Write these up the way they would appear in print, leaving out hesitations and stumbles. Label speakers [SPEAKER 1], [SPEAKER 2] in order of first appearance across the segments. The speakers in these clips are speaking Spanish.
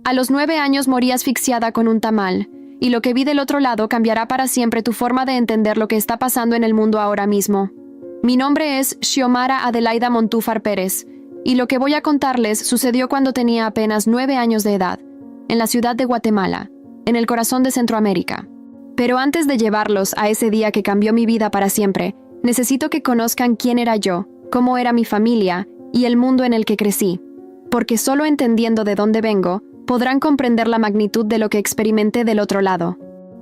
[SPEAKER 1] A los 9 años morí asfixiada con un tamal, y lo que vi del otro lado cambiará para siempre tu forma de entender lo que está pasando en el mundo ahora mismo. Mi nombre es Xiomara Adelaida Montúfar Pérez, y lo que voy a contarles sucedió cuando tenía apenas 9 años de edad, en la ciudad de Guatemala, en el corazón de Centroamérica. Pero antes de llevarlos a ese día que cambió mi vida para siempre, necesito que conozcan quién era yo, cómo era mi familia y el mundo en el que crecí. Porque solo entendiendo de dónde vengo, podrán comprender la magnitud de lo que experimenté del otro lado.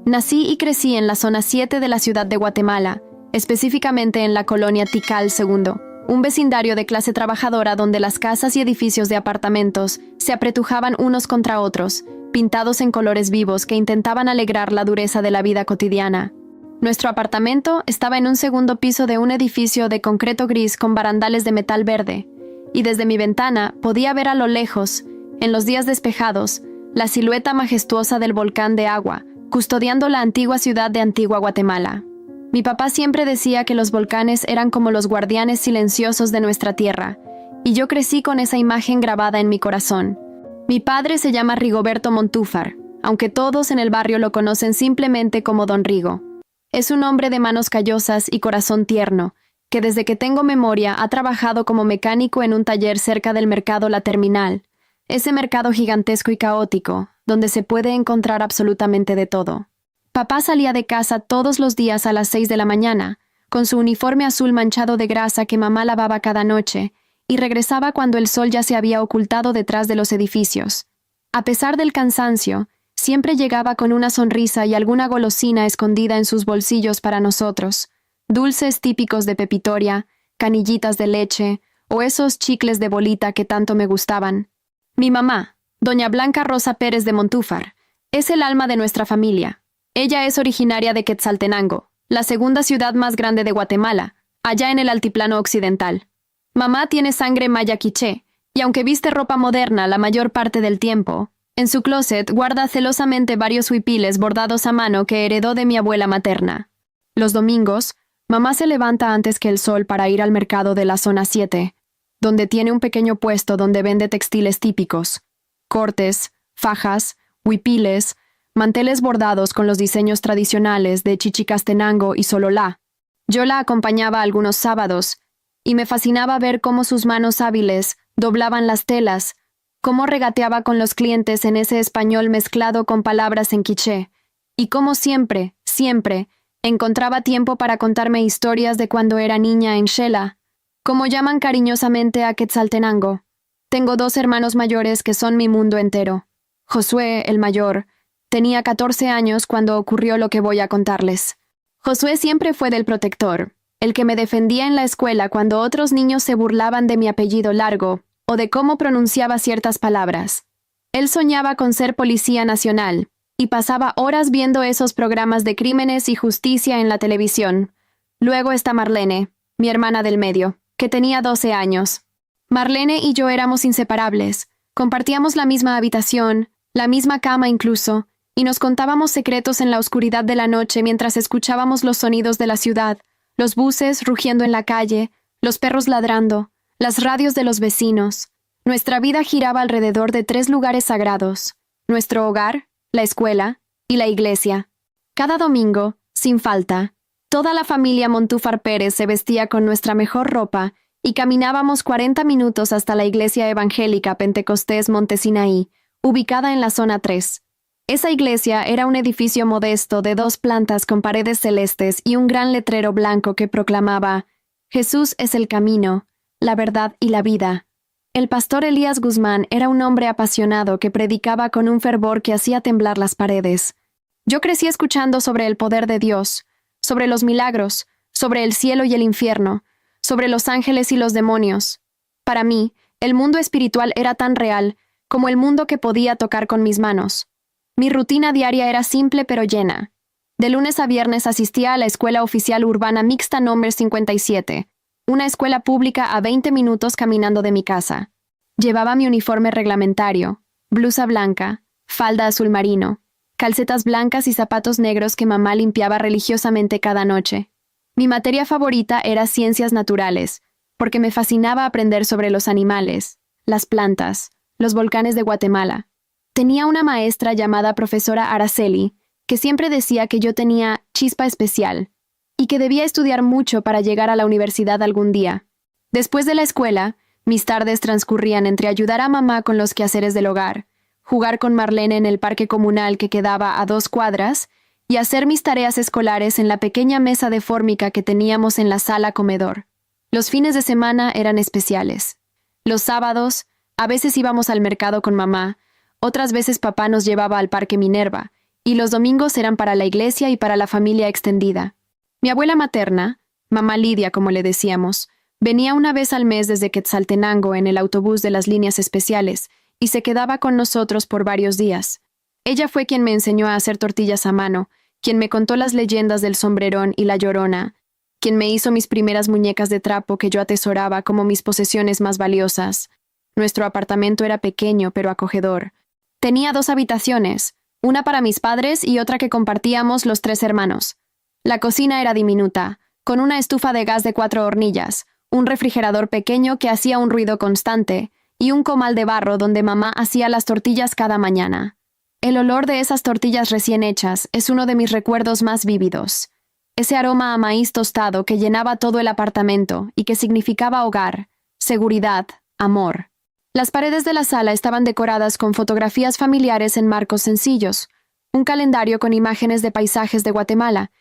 [SPEAKER 1] Nací y crecí en la zona 7 de la ciudad de Guatemala, específicamente en la colonia Tikal II, un vecindario de clase trabajadora donde las casas y edificios de apartamentos se apretujaban unos contra otros, pintados en colores vivos que intentaban alegrar la dureza de la vida cotidiana. Nuestro apartamento estaba en un segundo piso de un edificio de concreto gris con barandales de metal verde, y desde mi ventana podía ver a lo lejos, en los días despejados, la silueta majestuosa del volcán de agua, custodiando la antigua ciudad de Antigua Guatemala. Mi papá siempre decía que los volcanes eran como los guardianes silenciosos de nuestra tierra, y yo crecí con esa imagen grabada en mi corazón. Mi padre se llama Rigoberto Montúfar, aunque todos en el barrio lo conocen simplemente como Don Rigo. Es un hombre de manos callosas y corazón tierno, que desde que tengo memoria ha trabajado como mecánico en un taller cerca del mercado La Terminal, ese mercado gigantesco y caótico, donde se puede encontrar absolutamente de todo. Papá salía de casa todos los días a las 6 de la mañana, con su uniforme azul manchado de grasa que mamá lavaba cada noche, y regresaba cuando el sol ya se había ocultado detrás de los edificios. A pesar del cansancio, siempre llegaba con una sonrisa y alguna golosina escondida en sus bolsillos para nosotros, dulces típicos de Pepitoria, canillitas de leche, o esos chicles de bolita que tanto me gustaban. Mi mamá, doña Blanca Rosa Pérez de Montúfar, es el alma de nuestra familia. Ella es originaria de Quetzaltenango, la segunda ciudad más grande de Guatemala, allá en el altiplano occidental. Mamá tiene sangre maya quiché, y aunque viste ropa moderna la mayor parte del tiempo, en su closet guarda celosamente varios huipiles bordados a mano que heredó de mi abuela materna. Los domingos, mamá se levanta antes que el sol para ir al mercado de la zona 7, donde tiene un pequeño puesto donde vende textiles típicos, cortes, fajas, huipiles, manteles bordados con los diseños tradicionales de Chichicastenango y Sololá. Yo la acompañaba algunos sábados, y me fascinaba ver cómo sus manos hábiles doblaban las telas, cómo regateaba con los clientes en ese español mezclado con palabras en quiché, y cómo siempre, encontraba tiempo para contarme historias de cuando era niña en Xela, como llaman cariñosamente a Quetzaltenango. Tengo 2 hermanos mayores que son mi mundo entero. Josué, el mayor, tenía 14 años cuando ocurrió lo que voy a contarles. Josué siempre fue del protector, el que me defendía en la escuela cuando otros niños se burlaban de mi apellido largo o de cómo pronunciaba ciertas palabras. Él soñaba con ser policía nacional y pasaba horas viendo esos programas de crímenes y justicia en la televisión. Luego está Marlene, mi hermana del medio, que tenía 12 años. Marlene y yo éramos inseparables, compartíamos la misma habitación, la misma cama incluso, y nos contábamos secretos en la oscuridad de la noche mientras escuchábamos los sonidos de la ciudad, los buses rugiendo en la calle, los perros ladrando, las radios de los vecinos. Nuestra vida giraba alrededor de 3 lugares sagrados: nuestro hogar, la escuela y la iglesia. Cada domingo, sin falta, toda la familia Montúfar Pérez se vestía con nuestra mejor ropa y caminábamos 40 minutos hasta la iglesia evangélica Pentecostés Monte Sinaí, ubicada en la zona 3. Esa iglesia era un edificio modesto de 2 plantas con paredes celestes y un gran letrero blanco que proclamaba: Jesús es el camino, la verdad y la vida. El pastor Elías Guzmán era un hombre apasionado que predicaba con un fervor que hacía temblar las paredes. Yo crecí escuchando sobre el poder de Dios, sobre los milagros, sobre el cielo y el infierno, sobre los ángeles y los demonios. Para mí, el mundo espiritual era tan real como el mundo que podía tocar con mis manos. Mi rutina diaria era simple pero llena. De lunes a viernes asistía a la Escuela Oficial Urbana Mixta No. 57, una escuela pública a 20 minutos caminando de mi casa. Llevaba mi uniforme reglamentario, blusa blanca, falda azul marino, calcetas blancas y zapatos negros que mamá limpiaba religiosamente cada noche. Mi materia favorita era ciencias naturales, porque me fascinaba aprender sobre los animales, las plantas, los volcanes de Guatemala. Tenía una maestra llamada profesora Araceli, que siempre decía que yo tenía chispa especial y que debía estudiar mucho para llegar a la universidad algún día. Después de la escuela, mis tardes transcurrían entre ayudar a mamá con los quehaceres del hogar, jugar con Marlene en el parque comunal que quedaba a 2 cuadras y hacer mis tareas escolares en la pequeña mesa de fórmica que teníamos en la sala comedor. Los fines de semana eran especiales. Los sábados, a veces íbamos al mercado con mamá, otras veces papá nos llevaba al Parque Minerva, y los domingos eran para la iglesia y para la familia extendida. Mi abuela materna, mamá Lidia como le decíamos, venía una vez al mes desde Quetzaltenango en el autobús de las líneas especiales y se quedaba con nosotros por varios días. Ella fue quien me enseñó a hacer tortillas a mano, quien me contó las leyendas del Sombrerón y la Llorona, quien me hizo mis primeras muñecas de trapo que yo atesoraba como mis posesiones más valiosas. Nuestro apartamento era pequeño pero acogedor. Tenía 2 habitaciones, una para mis padres y otra que compartíamos los 3 hermanos. La cocina era diminuta, con una estufa de gas de 4 hornillas, un refrigerador pequeño que hacía un ruido constante y un comal de barro donde mamá hacía las tortillas cada mañana. El olor de esas tortillas recién hechas es uno de mis recuerdos más vívidos. Ese aroma a maíz tostado que llenaba todo el apartamento y que significaba hogar, seguridad, amor. Las paredes de la sala estaban decoradas con fotografías familiares en marcos sencillos, un calendario con imágenes de paisajes de Guatemala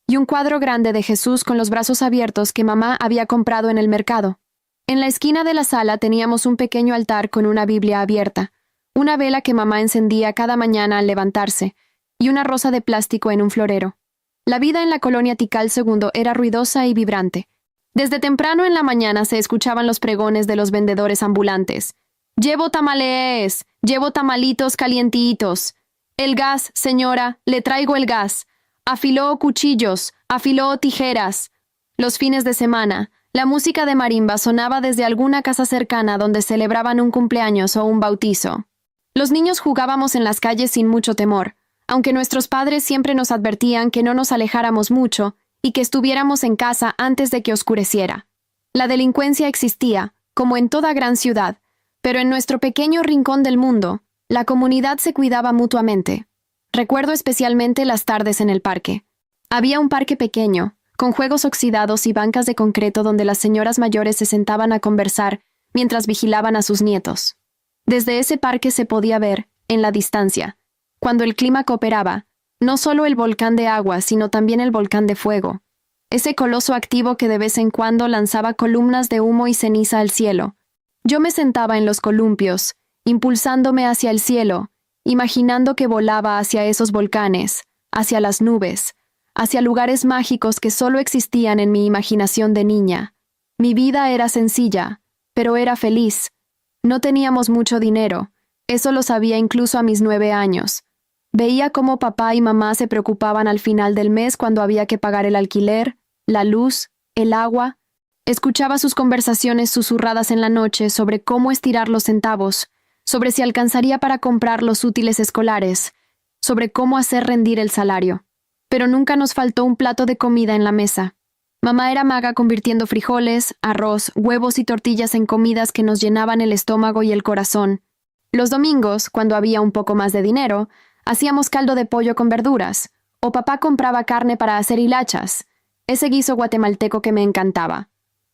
[SPEAKER 1] y un cuadro grande de Jesús con los brazos abiertos que mamá había comprado en el mercado. En la esquina de la sala teníamos un pequeño altar con una Biblia abierta, una vela que mamá encendía cada mañana al levantarse, y una rosa de plástico en un florero. La vida en la colonia Tikal II era ruidosa y vibrante. Desde temprano en la mañana se escuchaban los pregones de los vendedores ambulantes. «Llevo tamales, llevo tamalitos calientitos. El gas, señora, le traigo el gas. Afiló cuchillos, afiló tijeras». Los fines de semana, la música de marimba sonaba desde alguna casa cercana donde celebraban un cumpleaños o un bautizo. Los niños jugábamos en las calles sin mucho temor, aunque nuestros padres siempre nos advertían que no nos alejáramos mucho y que estuviéramos en casa antes de que oscureciera. La delincuencia existía, como en toda gran ciudad, pero en nuestro pequeño rincón del mundo, la comunidad se cuidaba mutuamente. Recuerdo especialmente las tardes en el parque. Había un parque pequeño, con juegos oxidados y bancas de concreto donde las señoras mayores se sentaban a conversar mientras vigilaban a sus nietos. Desde ese parque se podía ver, en la distancia, cuando el clima cooperaba, no solo el volcán de agua, sino también el volcán de fuego, ese coloso activo que de vez en cuando lanzaba columnas de humo y ceniza al cielo. Yo me sentaba en los columpios, impulsándome hacia el cielo, imaginando que volaba hacia esos volcanes, hacia las nubes, hacia lugares mágicos que solo existían en mi imaginación de niña. Mi vida era sencilla, pero era feliz. No teníamos mucho dinero, eso lo sabía incluso a mis 9 años. Veía cómo papá y mamá se preocupaban al final del mes cuando había que pagar el alquiler, la luz, el agua. Escuchaba sus conversaciones susurradas en la noche sobre cómo estirar los centavos, sobre si alcanzaría para comprar los útiles escolares, sobre cómo hacer rendir el salario. Pero nunca nos faltó un plato de comida en la mesa. Mamá era maga convirtiendo frijoles, arroz, huevos y tortillas en comidas que nos llenaban el estómago y el corazón. Los domingos, cuando había un poco más de dinero, hacíamos caldo de pollo con verduras, o papá compraba carne para hacer hilachas, ese guiso guatemalteco que me encantaba.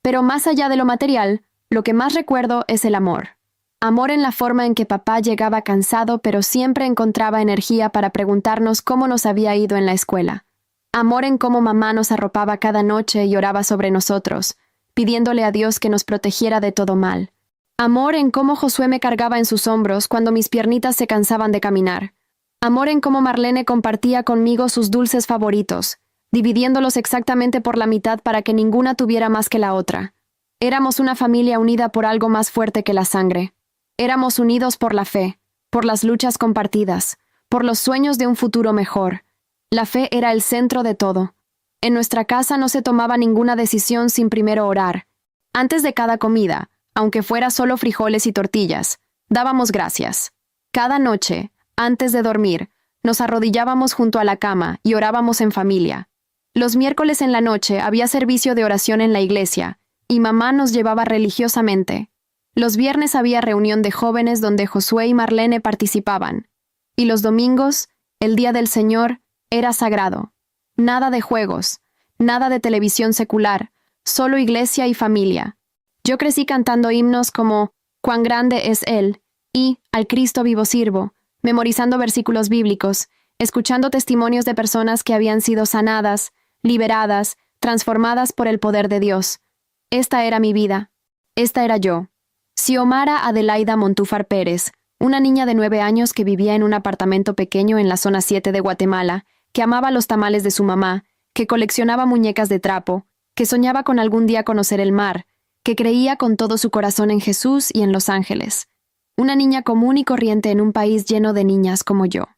[SPEAKER 1] Pero más allá de lo material, lo que más recuerdo es el amor. Amor en la forma en que papá llegaba cansado pero siempre encontraba energía para preguntarnos cómo nos había ido en la escuela. Amor en cómo mamá nos arropaba cada noche y oraba sobre nosotros, pidiéndole a Dios que nos protegiera de todo mal. Amor en cómo Josué me cargaba en sus hombros cuando mis piernitas se cansaban de caminar. Amor en cómo Marlene compartía conmigo sus dulces favoritos, dividiéndolos exactamente por la mitad para que ninguna tuviera más que la otra. Éramos una familia unida por algo más fuerte que la sangre. Éramos unidos por la fe, por las luchas compartidas, por los sueños de un futuro mejor. La fe era el centro de todo. En nuestra casa no se tomaba ninguna decisión sin primero orar. Antes de cada comida, aunque fuera solo frijoles y tortillas, dábamos gracias. Cada noche, antes de dormir, nos arrodillábamos junto a la cama y orábamos en familia. Los miércoles en la noche había servicio de oración en la iglesia, y mamá nos llevaba religiosamente. Los viernes había reunión de jóvenes donde Josué y Marlene participaban. Y los domingos, el día del Señor, era sagrado. Nada de juegos, nada de televisión secular, solo iglesia y familia. Yo crecí cantando himnos como «Cuán grande es Él» y «Al Cristo vivo sirvo», memorizando versículos bíblicos, escuchando testimonios de personas que habían sido sanadas, liberadas, transformadas por el poder de Dios. Esta era mi vida. Esta era yo. Xiomara Adelaida Montúfar Pérez, una niña de 9 años que vivía en un apartamento pequeño en la zona 7 de Guatemala, que amaba los tamales de su mamá, que coleccionaba muñecas de trapo, que soñaba con algún día conocer el mar, que creía con todo su corazón en Jesús y en los ángeles. Una niña común y corriente en un país lleno de niñas como yo.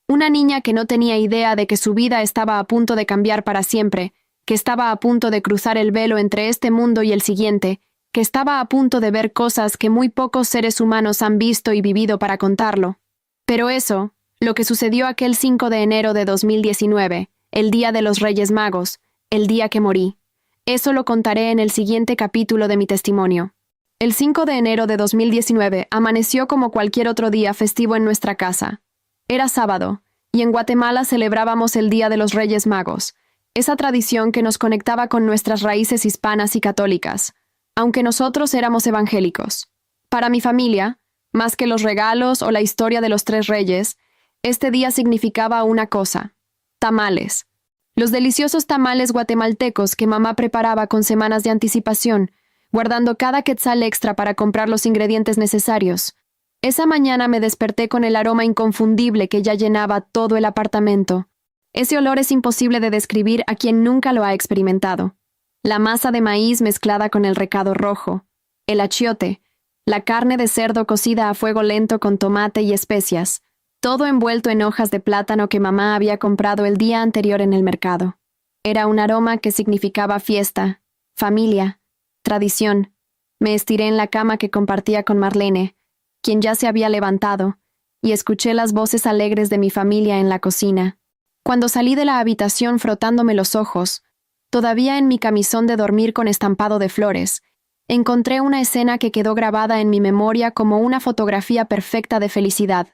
[SPEAKER 1] Una niña que no tenía idea de que su vida estaba a punto de cambiar para siempre, que estaba a punto de cruzar el velo entre este mundo y el siguiente, que estaba a punto de ver cosas que muy pocos seres humanos han visto y vivido para contarlo. Pero eso, lo que sucedió aquel 5 de enero de 2019, el día de los Reyes Magos, el día que morí, eso lo contaré en el siguiente capítulo de mi testimonio. El 5 de enero de 2019 amaneció como cualquier otro día festivo en nuestra casa. Era sábado, y en Guatemala celebrábamos el Día de los Reyes Magos, esa tradición que nos conectaba con nuestras raíces hispanas y católicas, aunque nosotros éramos evangélicos. Para mi familia, más que los regalos o la historia de los 3 reyes, este día significaba una cosa: tamales. Los deliciosos tamales guatemaltecos que mamá preparaba con semanas de anticipación, guardando cada quetzal extra para comprar los ingredientes necesarios. Esa mañana me desperté con el aroma inconfundible que ya llenaba todo el apartamento. Ese olor es imposible de describir a quien nunca lo ha experimentado. La masa de maíz mezclada con el recado rojo, el achiote, la carne de cerdo cocida a fuego lento con tomate y especias, todo envuelto en hojas de plátano que mamá había comprado el día anterior en el mercado. Era un aroma que significaba fiesta, familia, tradición. Me estiré en la cama que compartía con Marlene, quien ya se había levantado, y escuché las voces alegres de mi familia en la cocina. Cuando salí de la habitación frotándome los ojos, todavía en mi camisón de dormir con estampado de flores, encontré una escena que quedó grabada en mi memoria como una fotografía perfecta de felicidad.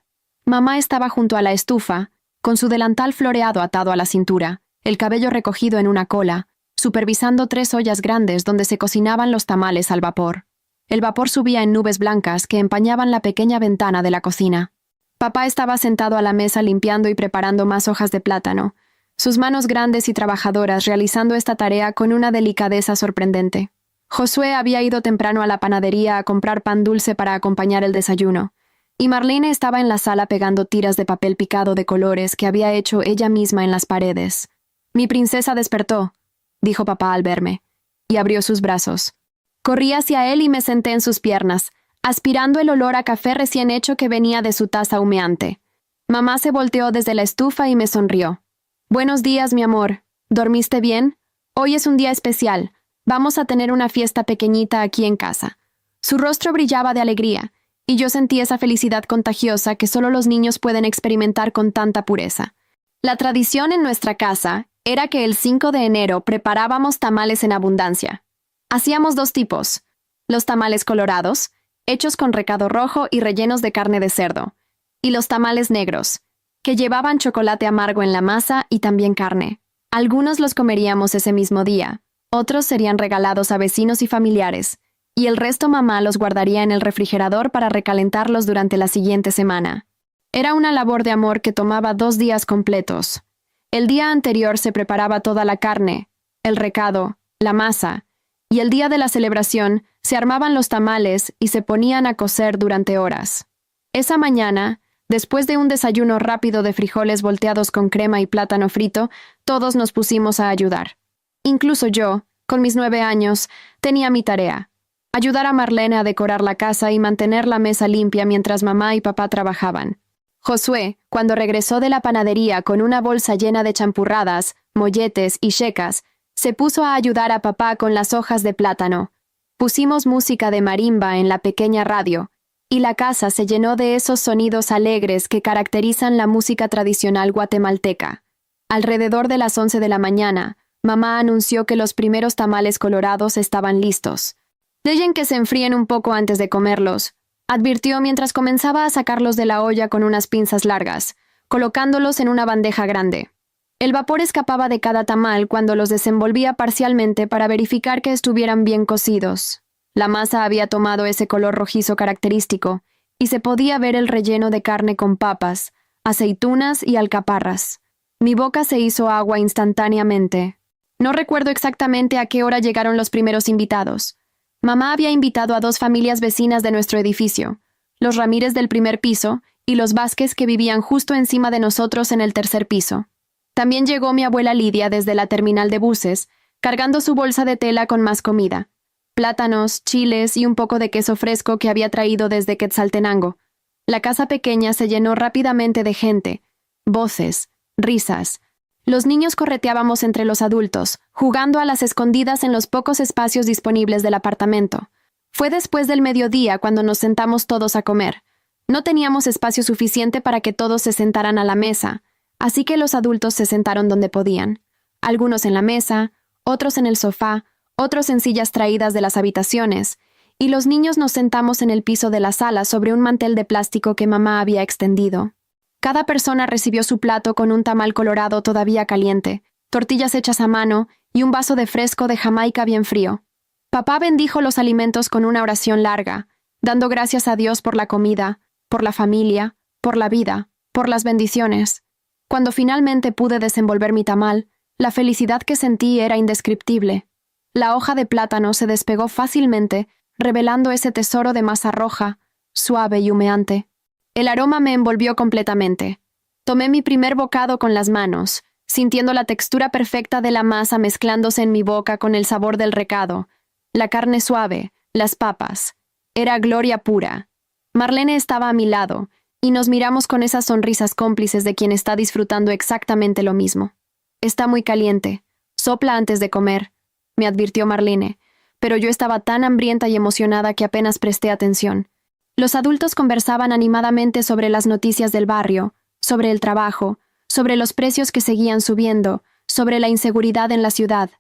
[SPEAKER 1] Mamá estaba junto a la estufa, con su delantal floreado atado a la cintura, el cabello recogido en una cola, supervisando 3 ollas grandes donde se cocinaban los tamales al vapor. El vapor subía en nubes blancas que empañaban la pequeña ventana de la cocina. Papá estaba sentado a la mesa limpiando y preparando más hojas de plátano, sus manos grandes y trabajadoras realizando esta tarea con una delicadeza sorprendente. Josué había ido temprano a la panadería a comprar pan dulce para acompañar el desayuno, y Marlene estaba en la sala pegando tiras de papel picado de colores que había hecho ella misma en las paredes. «Mi princesa despertó», dijo papá al verme, y abrió sus brazos. Corrí hacia él y me senté en sus piernas, aspirando el olor a café recién hecho que venía de su taza humeante. Mamá se volteó desde la estufa y me sonrió. «Buenos días, mi amor. ¿Dormiste bien? Hoy es un día especial. Vamos a tener una fiesta pequeñita aquí en casa». Su rostro brillaba de alegría, y yo sentí esa felicidad contagiosa que solo los niños pueden experimentar con tanta pureza. La tradición en nuestra casa era que el 5 de enero preparábamos tamales en abundancia. Hacíamos 2 tipos: los tamales colorados, hechos con recado rojo y rellenos de carne de cerdo, y los tamales negros, que llevaban chocolate amargo en la masa y también carne. Algunos los comeríamos ese mismo día, otros serían regalados a vecinos y familiares, y el resto mamá los guardaría en el refrigerador para recalentarlos durante la siguiente semana. Era una labor de amor que tomaba 2 días completos. El día anterior se preparaba toda la carne, el recado, la masa, y el día de la celebración se armaban los tamales y se ponían a cocer durante horas. Esa mañana, después de un desayuno rápido de frijoles volteados con crema y plátano frito, todos nos pusimos a ayudar. Incluso yo, con mis 9 años, tenía mi tarea: ayudar a Marlene a decorar la casa y mantener la mesa limpia mientras mamá y papá trabajaban. Josué, cuando regresó de la panadería con una bolsa llena de champurradas, molletes y checas, se puso a ayudar a papá con las hojas de plátano. Pusimos música de marimba en la pequeña radio, y la casa se llenó de esos sonidos alegres que caracterizan la música tradicional guatemalteca. Alrededor de las 11 de la mañana, mamá anunció que los primeros tamales colorados estaban listos. «Dejen que se enfríen un poco antes de comerlos», advirtió mientras comenzaba a sacarlos de la olla con unas pinzas largas. colocándolos en una bandeja grande. El vapor escapaba de cada tamal cuando los desenvolvía parcialmente para verificar que estuvieran bien cocidos. La masa había tomado ese color rojizo característico, y se podía ver el relleno de carne con papas, aceitunas y alcaparras. Mi boca se hizo agua instantáneamente. No recuerdo exactamente a qué hora llegaron los primeros invitados. Mamá había invitado a 2 familias vecinas de nuestro edificio, los Ramírez del primer piso y los Vázquez que vivían justo encima de nosotros en el tercer piso. También llegó mi abuela Lidia desde la terminal de buses, cargando su bolsa de tela con más comida, plátanos, chiles y un poco de queso fresco que había traído desde Quetzaltenango. La casa pequeña se llenó rápidamente de gente, voces, risas. Los niños correteábamos entre los adultos, jugando a las escondidas en los pocos espacios disponibles del apartamento. Fue después del mediodía cuando nos sentamos todos a comer. No teníamos espacio suficiente para que todos se sentaran a la mesa, así que los adultos se sentaron donde podían. Algunos en la mesa, otros en el sofá, otros en sillas traídas de las habitaciones, y los niños nos sentamos en el piso de la sala sobre un mantel de plástico que mamá había extendido. Cada persona recibió su plato con un tamal colorado todavía caliente, tortillas hechas a mano y un vaso de fresco de Jamaica bien frío. Papá bendijo los alimentos con una oración larga, dando gracias a Dios por la comida, por la familia, por la vida, por las bendiciones. Cuando finalmente pude desenvolver mi tamal, la felicidad que sentí era indescriptible. La hoja de plátano se despegó fácilmente, revelando ese tesoro de masa roja, suave y humeante. El aroma me envolvió completamente. Tomé mi primer bocado con las manos, sintiendo la textura perfecta de la masa mezclándose en mi boca con el sabor del recado, la carne suave, las papas. Era gloria pura. Marlene estaba a mi lado, y nos miramos con esas sonrisas cómplices de quien está disfrutando exactamente lo mismo. Está muy caliente. Sopla antes de comer, me advirtió Marlene, pero yo estaba tan hambrienta y emocionada que apenas presté atención. Los adultos conversaban animadamente sobre las noticias del barrio, sobre el trabajo, sobre los precios que seguían subiendo, sobre la inseguridad en la ciudad.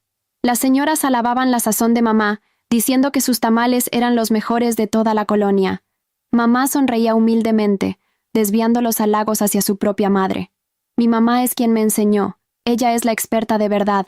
[SPEAKER 1] Las señoras alababan la sazón de mamá, diciendo que sus tamales eran los mejores de toda la colonia. Mamá sonreía humildemente, desviando los halagos hacia su propia madre. Mi mamá es quien me enseñó, ella es la experta de verdad.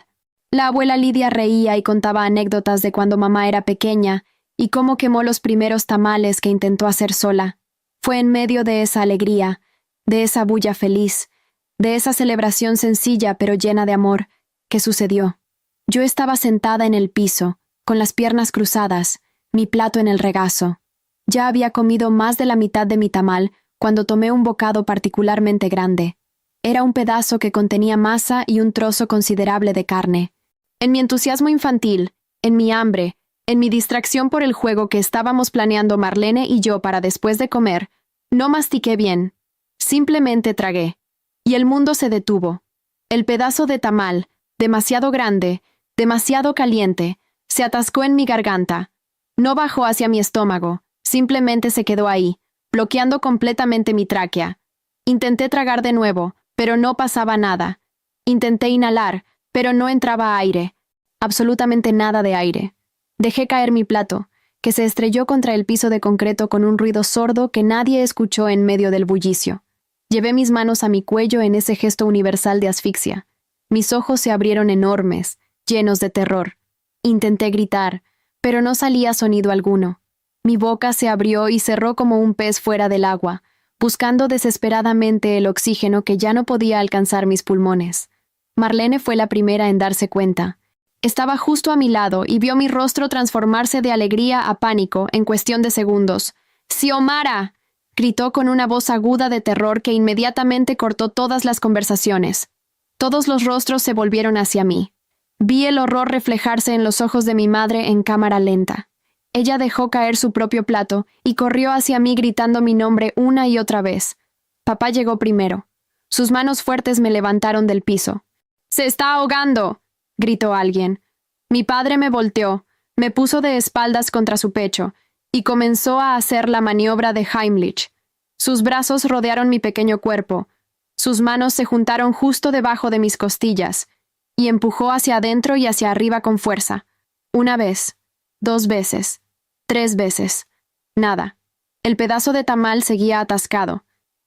[SPEAKER 1] La abuela Lidia reía y contaba anécdotas de cuando mamá era pequeña y cómo quemó los primeros tamales que intentó hacer sola. Fue en medio de esa alegría, de esa bulla feliz, de esa celebración sencilla pero llena de amor, que sucedió. Yo estaba sentada en el piso, con las piernas cruzadas, mi plato en el regazo. Ya había comido más de la mitad de mi tamal cuando tomé un bocado particularmente grande. Era un pedazo que contenía masa y un trozo considerable de carne. En mi entusiasmo infantil, en mi hambre, en mi distracción por el juego que estábamos planeando Marlene y yo para después de comer, no mastiqué bien. Simplemente tragué. Y el mundo se detuvo. El pedazo de tamal, demasiado grande, demasiado caliente, se atascó en mi garganta. No bajó hacia mi estómago, simplemente se quedó ahí, bloqueando completamente mi tráquea. Intenté tragar de nuevo, pero no pasaba nada. Intenté inhalar, pero no entraba aire. Absolutamente nada de aire. Dejé caer mi plato, que se estrelló contra el piso de concreto con un ruido sordo que nadie escuchó en medio del bullicio. Llevé mis manos a mi cuello en ese gesto universal de asfixia. Mis ojos se abrieron enormes, llenos de terror. Intenté gritar, pero no salía sonido alguno. Mi boca se abrió y cerró como un pez fuera del agua, buscando desesperadamente el oxígeno que ya no podía alcanzar mis pulmones. Marlene fue la primera en darse cuenta. Estaba justo a mi lado y vio mi rostro transformarse de alegría a pánico en cuestión de segundos. ¡Xiomara!, gritó con una voz aguda de terror que inmediatamente cortó todas las conversaciones. Todos los rostros se volvieron hacia mí. Vi el horror reflejarse en los ojos de mi madre en cámara lenta. Ella dejó caer su propio plato y corrió hacia mí gritando mi nombre una y otra vez. Papá llegó primero. Sus manos fuertes me levantaron del piso. ¡Se está ahogando!, gritó alguien. Mi padre me volteó, me puso de espaldas contra su pecho y comenzó a hacer la maniobra de Heimlich. Sus brazos rodearon mi pequeño cuerpo, sus manos se juntaron justo debajo de mis costillas y empujó hacia adentro y hacia arriba con fuerza. 1 vez, 2 veces, 3 veces. Nada. El pedazo de tamal seguía atascado.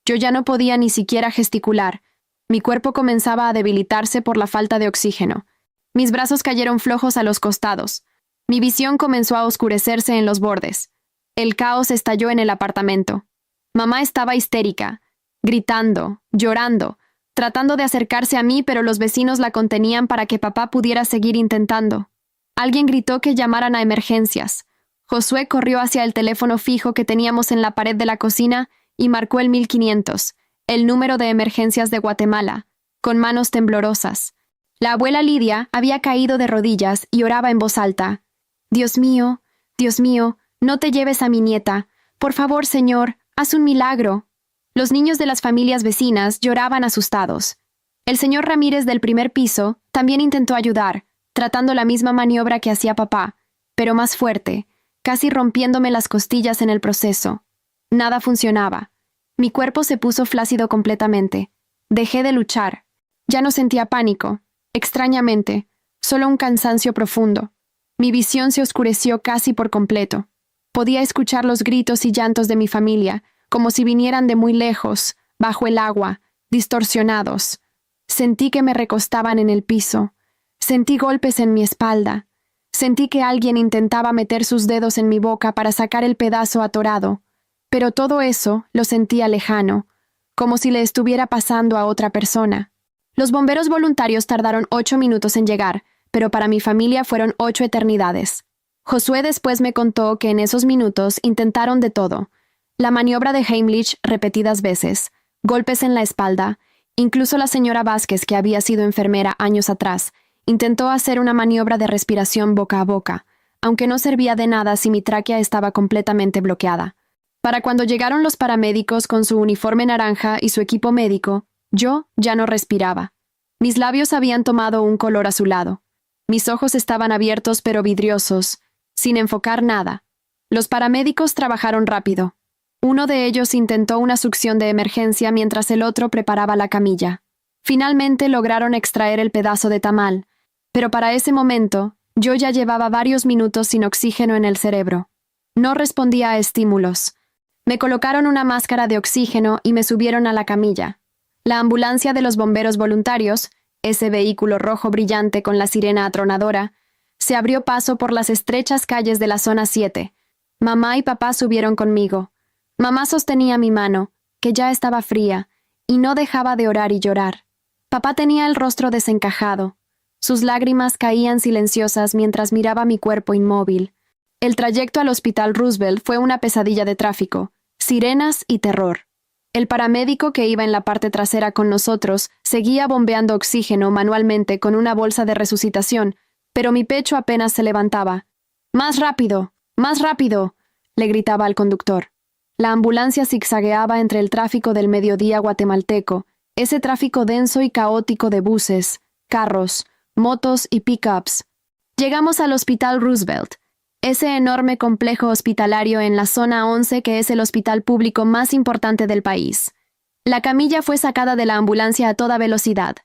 [SPEAKER 1] Yo ya no podía ni siquiera gesticular. Mi cuerpo comenzaba a debilitarse por la falta de oxígeno. Mis brazos cayeron flojos a los costados. Mi visión comenzó a oscurecerse en los bordes. El caos estalló en el apartamento. Mamá estaba histérica, gritando, llorando, tratando de acercarse a mí, pero los vecinos la contenían para que papá pudiera seguir intentando. Alguien gritó que llamaran a emergencias. Josué corrió hacia el teléfono fijo que teníamos en la pared de la cocina y marcó el 1500, el número de emergencias de Guatemala, con manos temblorosas. La abuela Lidia había caído de rodillas y oraba en voz alta. Dios mío, no te lleves a mi nieta. Por favor, Señor, haz un milagro. Los niños de las familias vecinas lloraban asustados. El señor Ramírez del primer piso también intentó ayudar, tratando la misma maniobra que hacía papá, pero más fuerte, casi rompiéndome las costillas en el proceso. Nada funcionaba. Mi cuerpo se puso flácido completamente. Dejé de luchar. Ya no sentía pánico. Extrañamente, solo un cansancio profundo. Mi visión se oscureció casi por completo. Podía escuchar los gritos y llantos de mi familia, como si vinieran de muy lejos, bajo el agua, distorsionados. Sentí que me recostaban en el piso. Sentí golpes en mi espalda. Sentí que alguien intentaba meter sus dedos en mi boca para sacar el pedazo atorado. Pero todo eso lo sentía lejano, como si le estuviera pasando a otra persona. Los bomberos voluntarios tardaron 8 minutos en llegar, pero para mi familia fueron 8 eternidades. Josué después me contó que en esos minutos intentaron de todo. La maniobra de Heimlich repetidas veces, golpes en la espalda, incluso la señora Vázquez, que había sido enfermera años atrás, intentó hacer una maniobra de respiración boca a boca, aunque no servía de nada si mi tráquea estaba completamente bloqueada. Para cuando llegaron los paramédicos con su uniforme naranja y su equipo médico, yo ya no respiraba. Mis labios habían tomado un color azulado. Mis ojos estaban abiertos pero vidriosos, sin enfocar nada. Los paramédicos trabajaron rápido. Uno de ellos intentó una succión de emergencia mientras el otro preparaba la camilla. Finalmente lograron extraer el pedazo de tamal, pero para ese momento yo ya llevaba varios minutos sin oxígeno en el cerebro. No respondía a estímulos. Me colocaron una máscara de oxígeno y me subieron a la camilla. La ambulancia de los bomberos voluntarios, ese vehículo rojo brillante con la sirena atronadora, se abrió paso por las estrechas calles de la zona 7. Mamá y papá subieron conmigo. Mamá sostenía mi mano, que ya estaba fría, y no dejaba de orar y llorar. Papá tenía el rostro desencajado. Sus lágrimas caían silenciosas mientras miraba mi cuerpo inmóvil. El trayecto al Hospital Roosevelt fue una pesadilla de tráfico, sirenas y terror. El paramédico que iba en la parte trasera con nosotros seguía bombeando oxígeno manualmente con una bolsa de resucitación, pero mi pecho apenas se levantaba. ¡Más rápido! ¡Más rápido!, le gritaba al conductor. La ambulancia zigzagueaba entre el tráfico del mediodía guatemalteco, ese tráfico denso y caótico de buses, carros, motos y pick-ups. Llegamos al Hospital Roosevelt, ese enorme complejo hospitalario en la zona 11 que es el hospital público más importante del país. La camilla fue sacada de la ambulancia a toda velocidad.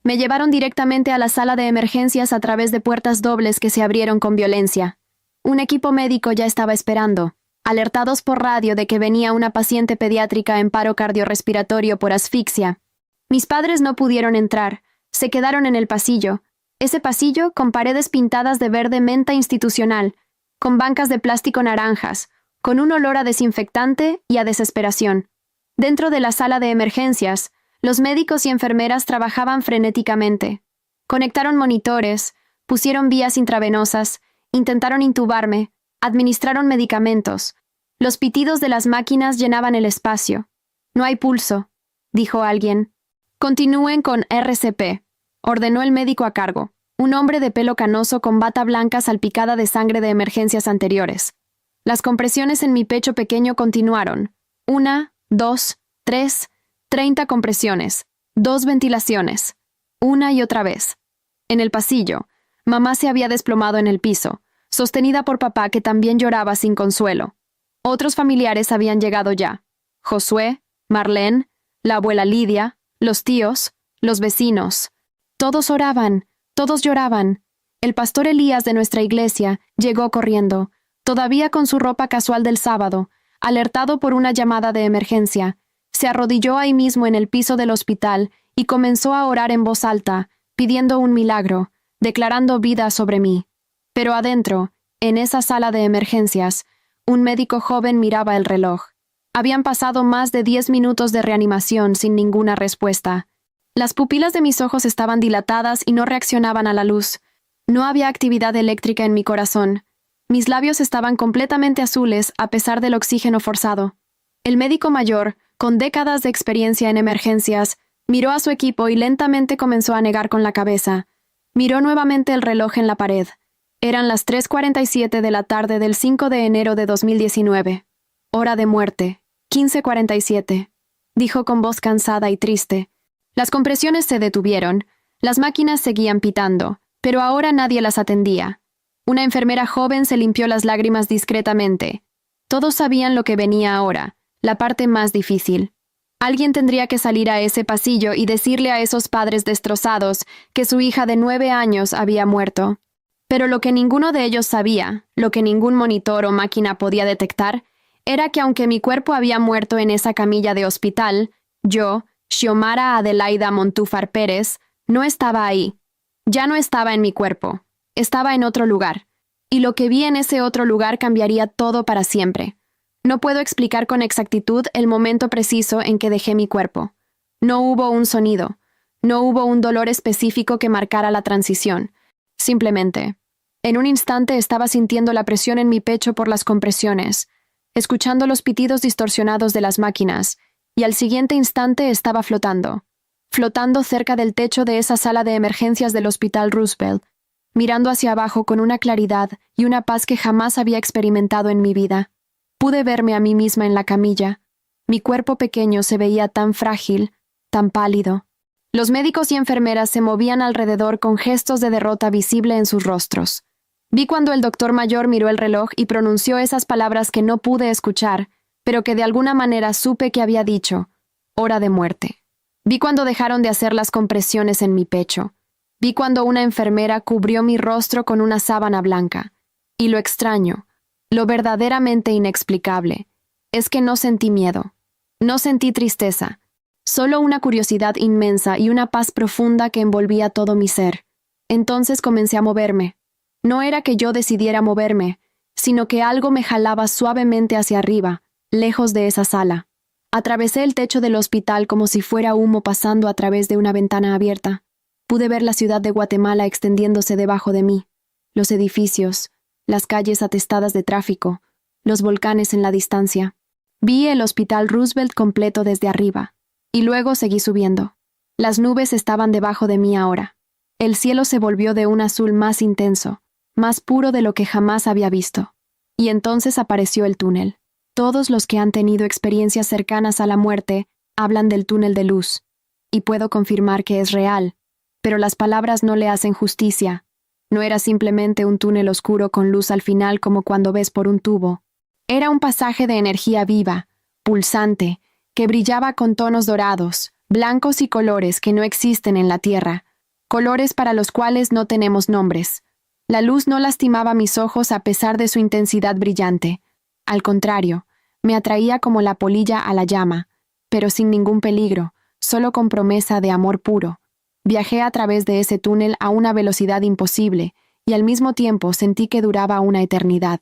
[SPEAKER 1] Me llevaron directamente a la sala de emergencias a través de puertas dobles que se abrieron con violencia. Un equipo médico ya estaba esperando, alertados por radio de que venía una paciente pediátrica en paro cardiorrespiratorio por asfixia. Mis padres no pudieron entrar, se quedaron en el pasillo, ese pasillo con paredes pintadas de verde menta institucional, con bancas de plástico naranjas, con un olor a desinfectante y a desesperación. Dentro de la sala de emergencias, los médicos y enfermeras trabajaban frenéticamente. Conectaron monitores, pusieron vías intravenosas, intentaron intubarme, administraron medicamentos. Los pitidos de las máquinas llenaban el espacio. «No hay pulso», dijo alguien. «Continúen con RCP», ordenó el médico a cargo, un hombre de pelo canoso con bata blanca salpicada de sangre de emergencias anteriores. Las compresiones en mi pecho pequeño continuaron. 1, 2, 3, 30 compresiones, 2 ventilaciones. Una y otra vez. En el pasillo, mamá se había desplomado en el piso, sostenida por papá que también lloraba sin consuelo. Otros familiares habían llegado ya. Josué, Marlene, la abuela Lidia, los tíos, los vecinos. Todos oraban, todos lloraban. El pastor Elías de nuestra iglesia llegó corriendo, todavía con su ropa casual del sábado, alertado por una llamada de emergencia. Se Se arrodilló ahí mismo en el piso del hospital y comenzó a orar en voz alta, pidiendo un milagro, declarando vida sobre mí. Pero adentro, en esa sala de emergencias, un médico joven miraba el reloj. Habían pasado más de 10 minutos de reanimación sin ninguna respuesta. Las pupilas de mis ojos estaban dilatadas y no reaccionaban a la luz. No había actividad eléctrica en mi corazón. Mis labios estaban completamente azules a pesar del oxígeno forzado. El médico mayor, con décadas de experiencia en emergencias, miró a su equipo y lentamente comenzó a negar con la cabeza. Miró nuevamente el reloj en la pared. Eran las 3:47 de la tarde del 5 de enero de 2019. Hora de muerte, 15:47, dijo con voz cansada y triste. Las compresiones se detuvieron. Las máquinas seguían pitando, pero ahora nadie las atendía. Una enfermera joven se limpió las lágrimas discretamente. Todos sabían lo que venía ahora, la parte más difícil. Alguien tendría que salir a ese pasillo y decirle a esos padres destrozados que su hija de 9 años había muerto. Pero lo que ninguno de ellos sabía, lo que ningún monitor o máquina podía detectar, era que aunque mi cuerpo había muerto en esa camilla de hospital, yo, Xiomara Adelaida Montúfar Pérez, no estaba ahí. Ya no estaba en mi cuerpo. Estaba en otro lugar. Y lo que vi en ese otro lugar cambiaría todo para siempre. No puedo explicar con exactitud el momento preciso en que dejé mi cuerpo. No hubo un sonido. No hubo un dolor específico que marcara la transición. Simplemente, en un instante estaba sintiendo la presión en mi pecho por las compresiones, escuchando los pitidos distorsionados de las máquinas, y al siguiente instante estaba flotando cerca del techo de esa sala de emergencias del Hospital Roosevelt, mirando hacia abajo con una claridad y una paz que jamás había experimentado en mi vida. Pude verme a mí misma en la camilla. Mi cuerpo pequeño se veía tan frágil, tan pálido. Los médicos y enfermeras se movían alrededor con gestos de derrota visible en sus rostros. Vi cuando el doctor mayor miró el reloj y pronunció esas palabras que no pude escuchar, pero que de alguna manera supe que había dicho: hora de muerte. Vi cuando dejaron de hacer las compresiones en mi pecho. Vi cuando una enfermera cubrió mi rostro con una sábana blanca. Y lo extraño, lo verdaderamente inexplicable, es que no sentí miedo. No sentí tristeza. Solo una curiosidad inmensa y una paz profunda que envolvía todo mi ser. Entonces comencé a moverme. No era que yo decidiera moverme, sino que algo me jalaba suavemente hacia arriba, lejos de esa sala. Atravesé el techo del hospital como si fuera humo pasando a través de una ventana abierta. Pude ver la ciudad de Guatemala extendiéndose debajo de mí, los edificios, las calles atestadas de tráfico, los volcanes en la distancia. Vi el Hospital Roosevelt completo desde arriba, y luego seguí subiendo. Las nubes estaban debajo de mí ahora. El cielo se volvió de un azul más intenso, más puro de lo que jamás había visto. Y entonces apareció el túnel. Todos los que han tenido experiencias cercanas a la muerte hablan del túnel de luz, y puedo confirmar que es real, pero las palabras no le hacen justicia. No era simplemente un túnel oscuro con luz al final como cuando ves por un tubo. Era un pasaje de energía viva, pulsante, que brillaba con tonos dorados, blancos y colores que no existen en la Tierra, colores para los cuales no tenemos nombres. La luz no lastimaba mis ojos a pesar de su intensidad brillante. Al contrario, me atraía como la polilla a la llama, pero sin ningún peligro, solo con promesa de amor puro. Viajé a través de ese túnel a una velocidad imposible, y al mismo tiempo sentí que duraba una eternidad.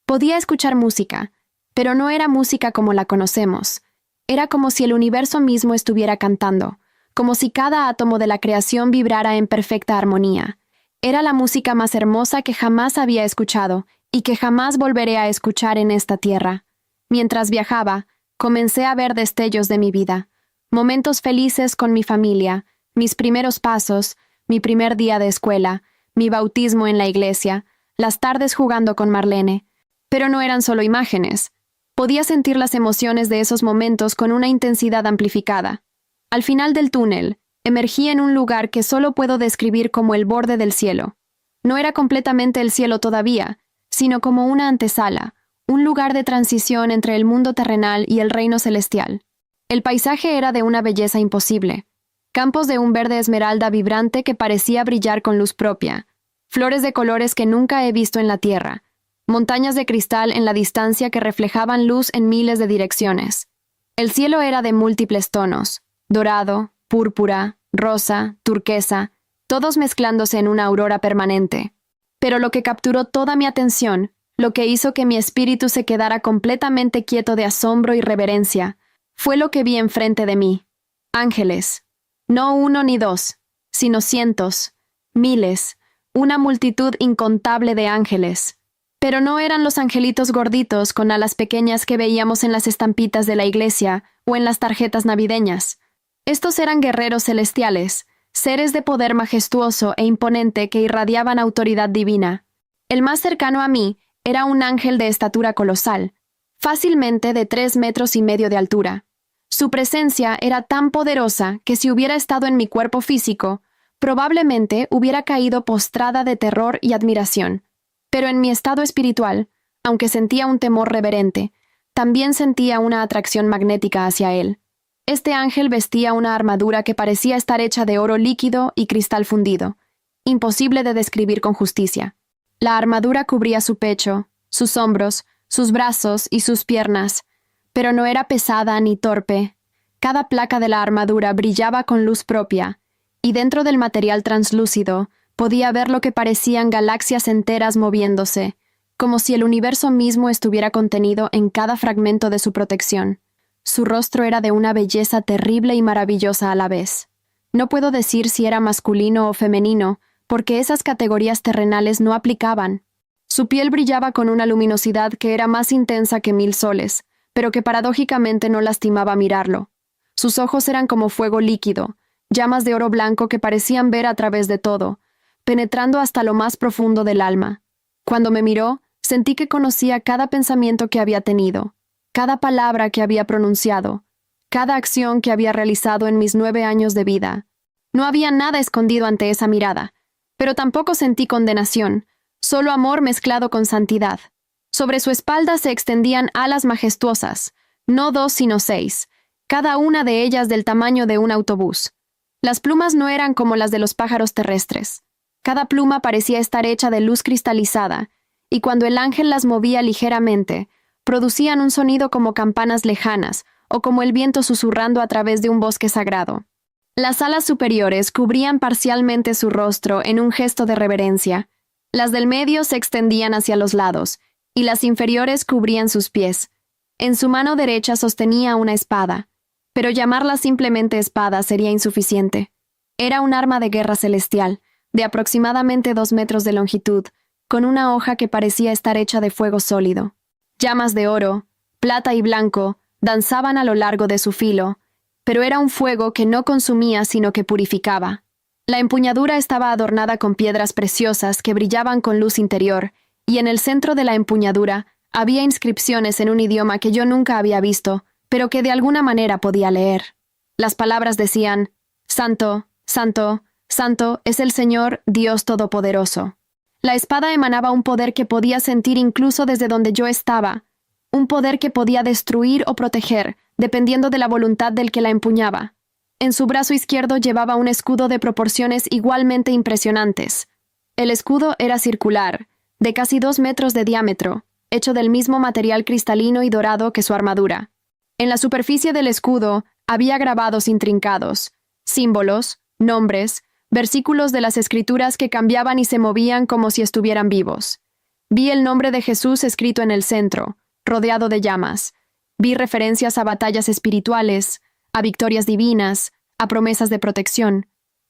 [SPEAKER 1] Podía escuchar música, pero no era música como la conocemos. Era como si el universo mismo estuviera cantando, como si cada átomo de la creación vibrara en perfecta armonía. Era la música más hermosa que jamás había escuchado y que jamás volveré a escuchar en esta tierra. Mientras viajaba, comencé a ver destellos de mi vida, momentos felices con mi familia, mis primeros pasos, mi primer día de escuela, mi bautismo en la iglesia, las tardes jugando con Marlene. Pero no eran solo imágenes. Podía sentir las emociones de esos momentos con una intensidad amplificada. Al final del túnel, emergí en un lugar que solo puedo describir como el borde del cielo. No era completamente el cielo todavía, sino como una antesala, un lugar de transición entre el mundo terrenal y el reino celestial. El paisaje era de una belleza imposible. Campos de un verde esmeralda vibrante que parecía brillar con luz propia, flores de colores que nunca he visto en la tierra, montañas de cristal en la distancia que reflejaban luz en miles de direcciones. El cielo era de múltiples tonos: dorado, púrpura, rosa, turquesa, todos mezclándose en una aurora permanente. Pero lo que capturó toda mi atención, lo que hizo que mi espíritu se quedara completamente quieto de asombro y reverencia, fue lo que vi enfrente de mí. Ángeles. No uno ni dos, sino cientos, miles, una multitud incontable de ángeles. Pero no eran los angelitos gorditos con alas pequeñas que veíamos en las estampitas de la iglesia o en las tarjetas navideñas. Estos eran guerreros celestiales, seres de poder majestuoso e imponente que irradiaban autoridad divina. El más cercano a mí era un ángel de estatura colosal, fácilmente de 3,5 metros de altura. Su presencia era tan poderosa que si hubiera estado en mi cuerpo físico, probablemente hubiera caído postrada de terror y admiración. Pero en mi estado espiritual, aunque sentía un temor reverente, también sentía una atracción magnética hacia él. Este ángel vestía una armadura que parecía estar hecha de oro líquido y cristal fundido, imposible de describir con justicia. La armadura cubría su pecho, sus hombros, sus brazos y sus piernas, pero no era pesada ni torpe. Cada placa de la armadura brillaba con luz propia, y dentro del material translúcido podía ver lo que parecían galaxias enteras moviéndose, como si el universo mismo estuviera contenido en cada fragmento de su protección. Su rostro era de una belleza terrible y maravillosa a la vez. No puedo decir si era masculino o femenino, porque esas categorías terrenales no aplicaban. Su piel brillaba con una luminosidad que era más intensa que 1000 soles, pero que paradójicamente no lastimaba mirarlo. Sus ojos eran como fuego líquido, llamas de oro blanco que parecían ver a través de todo, penetrando hasta lo más profundo del alma. Cuando me miró, sentí que conocía cada pensamiento que había tenido, cada palabra que había pronunciado, cada acción que había realizado en mis 9 años de vida. No había nada escondido ante esa mirada, pero tampoco sentí condenación, solo amor mezclado con santidad. Sobre su espalda se extendían alas majestuosas, no 2 sino 6, cada una de ellas del tamaño de un autobús. Las plumas no eran como las de los pájaros terrestres. Cada pluma parecía estar hecha de luz cristalizada, y cuando el ángel las movía ligeramente, producían un sonido como campanas lejanas o como el viento susurrando a través de un bosque sagrado. Las alas superiores cubrían parcialmente su rostro en un gesto de reverencia. Las del medio se extendían hacia los lados, y las inferiores cubrían sus pies. En su mano derecha sostenía una espada, pero llamarla simplemente espada sería insuficiente. Era un arma de guerra celestial, de aproximadamente 2 metros de longitud, con una hoja que parecía estar hecha de fuego sólido. Llamas de oro, plata y blanco danzaban a lo largo de su filo, pero era un fuego que no consumía sino que purificaba. La empuñadura estaba adornada con piedras preciosas que brillaban con luz interior, y en el centro de la empuñadura había inscripciones en un idioma que yo nunca había visto, pero que de alguna manera podía leer. Las palabras decían: Santo, Santo, Santo es el Señor Dios Todopoderoso. La espada emanaba un poder que podía sentir incluso desde donde yo estaba, un poder que podía destruir o proteger, dependiendo de la voluntad del que la empuñaba. En su brazo izquierdo llevaba un escudo de proporciones igualmente impresionantes. El escudo era circular, de casi 2 metros de diámetro, hecho del mismo material cristalino y dorado que su armadura. En la superficie del escudo había grabados intrincados, símbolos, nombres, versículos de las Escrituras que cambiaban y se movían como si estuvieran vivos. Vi el nombre de Jesús escrito en el centro, rodeado de llamas. Vi referencias a batallas espirituales, a victorias divinas, a promesas de protección.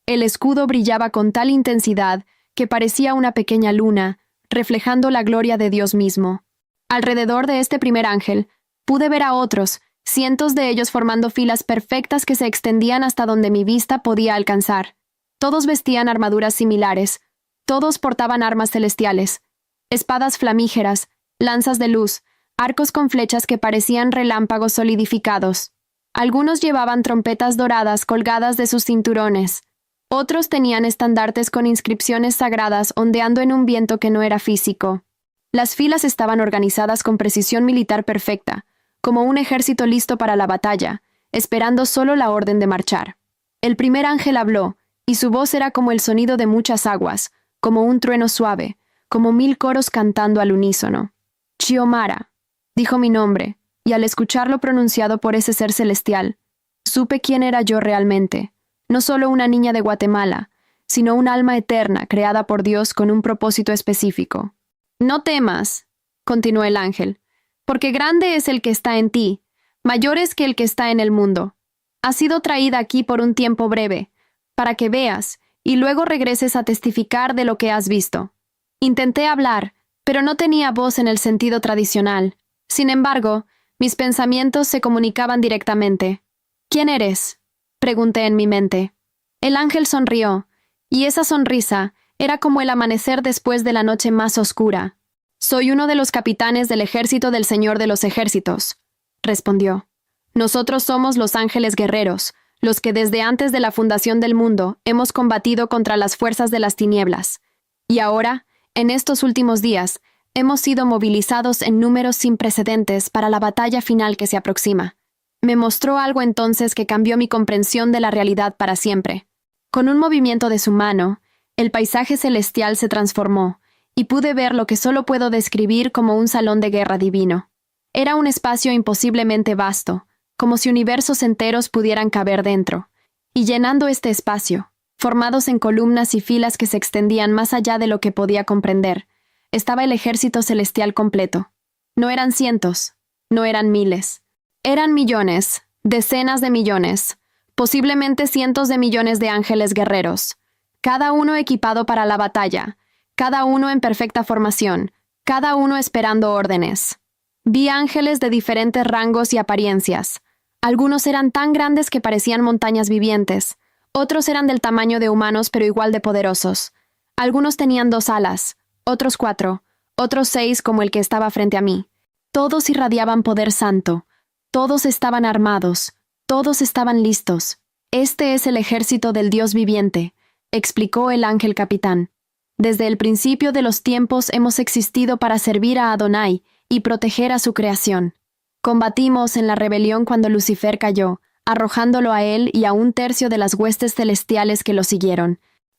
[SPEAKER 1] El escudo brillaba con tal intensidad que parecía una pequeña luna, reflejando la gloria de Dios mismo. Alrededor de este primer ángel, pude ver a otros, cientos de ellos formando filas perfectas que se extendían hasta donde mi vista podía alcanzar. Todos vestían armaduras similares, todos portaban armas celestiales, espadas flamígeras, lanzas de luz, arcos con flechas que parecían relámpagos solidificados. Algunos llevaban trompetas doradas colgadas de sus cinturones. Otros tenían estandartes con inscripciones sagradas ondeando en un viento que no era físico. Las filas estaban organizadas con precisión militar perfecta, como un ejército listo para la batalla, esperando solo la orden de marchar. El primer ángel habló, y su voz era como el sonido de muchas aguas, como un trueno suave, como 1000 coros cantando al unísono. Xiomara, dijo mi nombre, y al escucharlo pronunciado por ese ser celestial, supe quién era yo realmente, no solo una niña de Guatemala, sino un alma eterna creada por Dios con un propósito específico. No temas, continuó el ángel, porque grande es el que está en ti, mayor es que el que está en el mundo. Has sido traída aquí por un tiempo breve, para que veas, y luego regreses a testificar de lo que has visto. Intenté hablar, pero no tenía voz en el sentido tradicional. Sin embargo, mis pensamientos se comunicaban directamente. ¿Quién eres?, pregunté en mi mente. El ángel sonrió, y esa sonrisa era como el amanecer después de la noche más oscura. Soy uno de los capitanes del ejército del Señor de los Ejércitos, respondió. Nosotros somos los ángeles guerreros, los que desde antes de la fundación del mundo hemos combatido contra las fuerzas de las tinieblas. Y ahora, en estos últimos días, hemos sido movilizados en números sin precedentes para la batalla final que se aproxima. Me mostró algo entonces que cambió mi comprensión de la realidad para siempre. Con un movimiento de su mano, el paisaje celestial se transformó, y pude ver lo que solo puedo describir como un salón de guerra divino. Era un espacio imposiblemente vasto, como si universos enteros pudieran caber dentro, y llenando este espacio, formados en columnas y filas que se extendían más allá de lo que podía comprender, estaba el ejército celestial completo. No eran cientos, no eran miles. Eran millones, decenas de millones, posiblemente cientos de millones de ángeles guerreros, cada uno equipado para la batalla, cada uno en perfecta formación, cada uno esperando órdenes. Vi ángeles de diferentes rangos y apariencias. Algunos eran tan grandes que parecían montañas vivientes, otros eran del tamaño de humanos pero igual de poderosos. Algunos tenían 2 alas, otros 4, otros 6 como el que estaba frente a mí. Todos irradiaban poder santo, todos estaban armados, todos estaban listos. Este es el ejército del Dios viviente, explicó el ángel capitán. Desde el principio de los tiempos hemos existido para servir a Adonai y proteger a su creación. Combatimos en la rebelión cuando Lucifer cayó, arrojándolo a él y a 1/3 de las huestes celestiales que lo siguieron.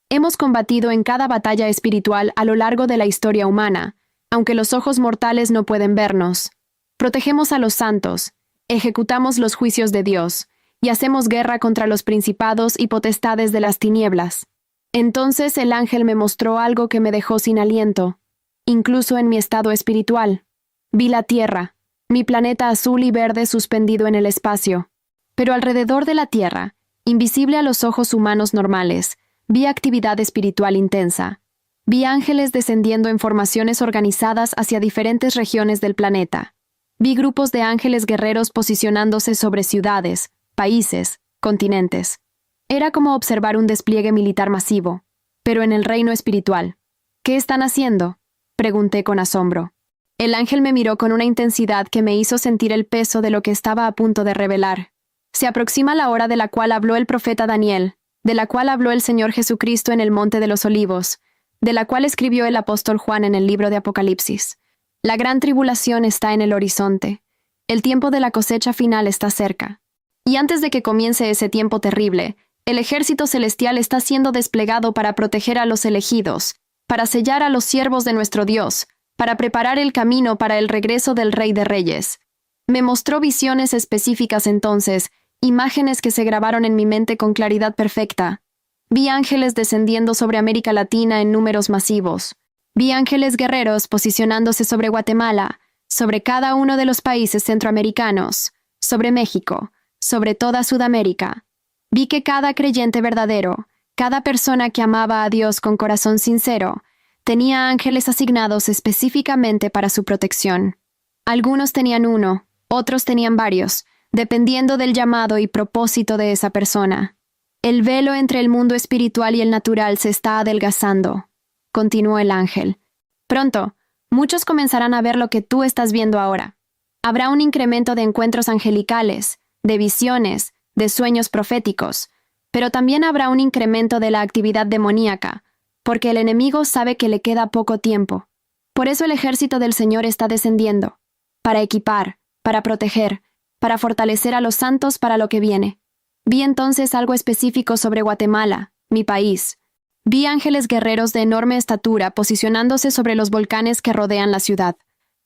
[SPEAKER 1] Hemos combatido en cada batalla espiritual a lo largo de la historia humana, aunque los ojos mortales no pueden vernos. Protegemos a los santos, ejecutamos los juicios de Dios, y hacemos guerra contra los principados y potestades de las tinieblas. Entonces el ángel me mostró algo que me dejó sin aliento, incluso en mi estado espiritual. Vi la Tierra, mi planeta azul y verde suspendido en el espacio. Pero alrededor de la Tierra, invisible a los ojos humanos normales, vi actividad espiritual intensa. Vi ángeles descendiendo en formaciones organizadas hacia diferentes regiones del planeta. Vi grupos de ángeles guerreros posicionándose sobre ciudades, países, continentes. Era como observar un despliegue militar masivo, pero en el reino espiritual. ¿Qué están haciendo?, pregunté con asombro. El ángel me miró con una intensidad que me hizo sentir el peso de lo que estaba a punto de revelar. Se aproxima la hora de la cual habló el profeta Daniel, de la cual habló el Señor Jesucristo en el Monte de los Olivos, de la cual escribió el apóstol Juan en el libro de Apocalipsis. La gran tribulación está en el horizonte. El tiempo de la cosecha final está cerca. Y antes de que comience ese tiempo terrible, el ejército celestial está siendo desplegado para proteger a los elegidos, para sellar a los siervos de nuestro Dios, para preparar el camino para el regreso del Rey de Reyes. Me mostró visiones específicas entonces, imágenes que se grabaron en mi mente con claridad perfecta. Vi ángeles descendiendo sobre América Latina en números masivos. Vi ángeles guerreros posicionándose sobre Guatemala, sobre cada uno de los países centroamericanos, sobre México, sobre toda Sudamérica. Vi que cada creyente verdadero, cada persona que amaba a Dios con corazón sincero, tenía ángeles asignados específicamente para su protección. Algunos tenían 1, otros tenían varios, dependiendo del llamado y propósito de esa persona. El velo entre el mundo espiritual y el natural se está adelgazando, continuó el ángel. Pronto, muchos comenzarán a ver lo que tú estás viendo ahora. Habrá un incremento de encuentros angelicales, de visiones, de sueños proféticos, pero también habrá un incremento de la actividad demoníaca, porque el enemigo sabe que le queda poco tiempo. Por eso el ejército del Señor está descendiendo, para equipar, para proteger, para fortalecer a los santos para lo que viene. Vi entonces algo específico sobre Guatemala, mi país. Vi ángeles guerreros de enorme estatura posicionándose sobre los volcanes que rodean la ciudad.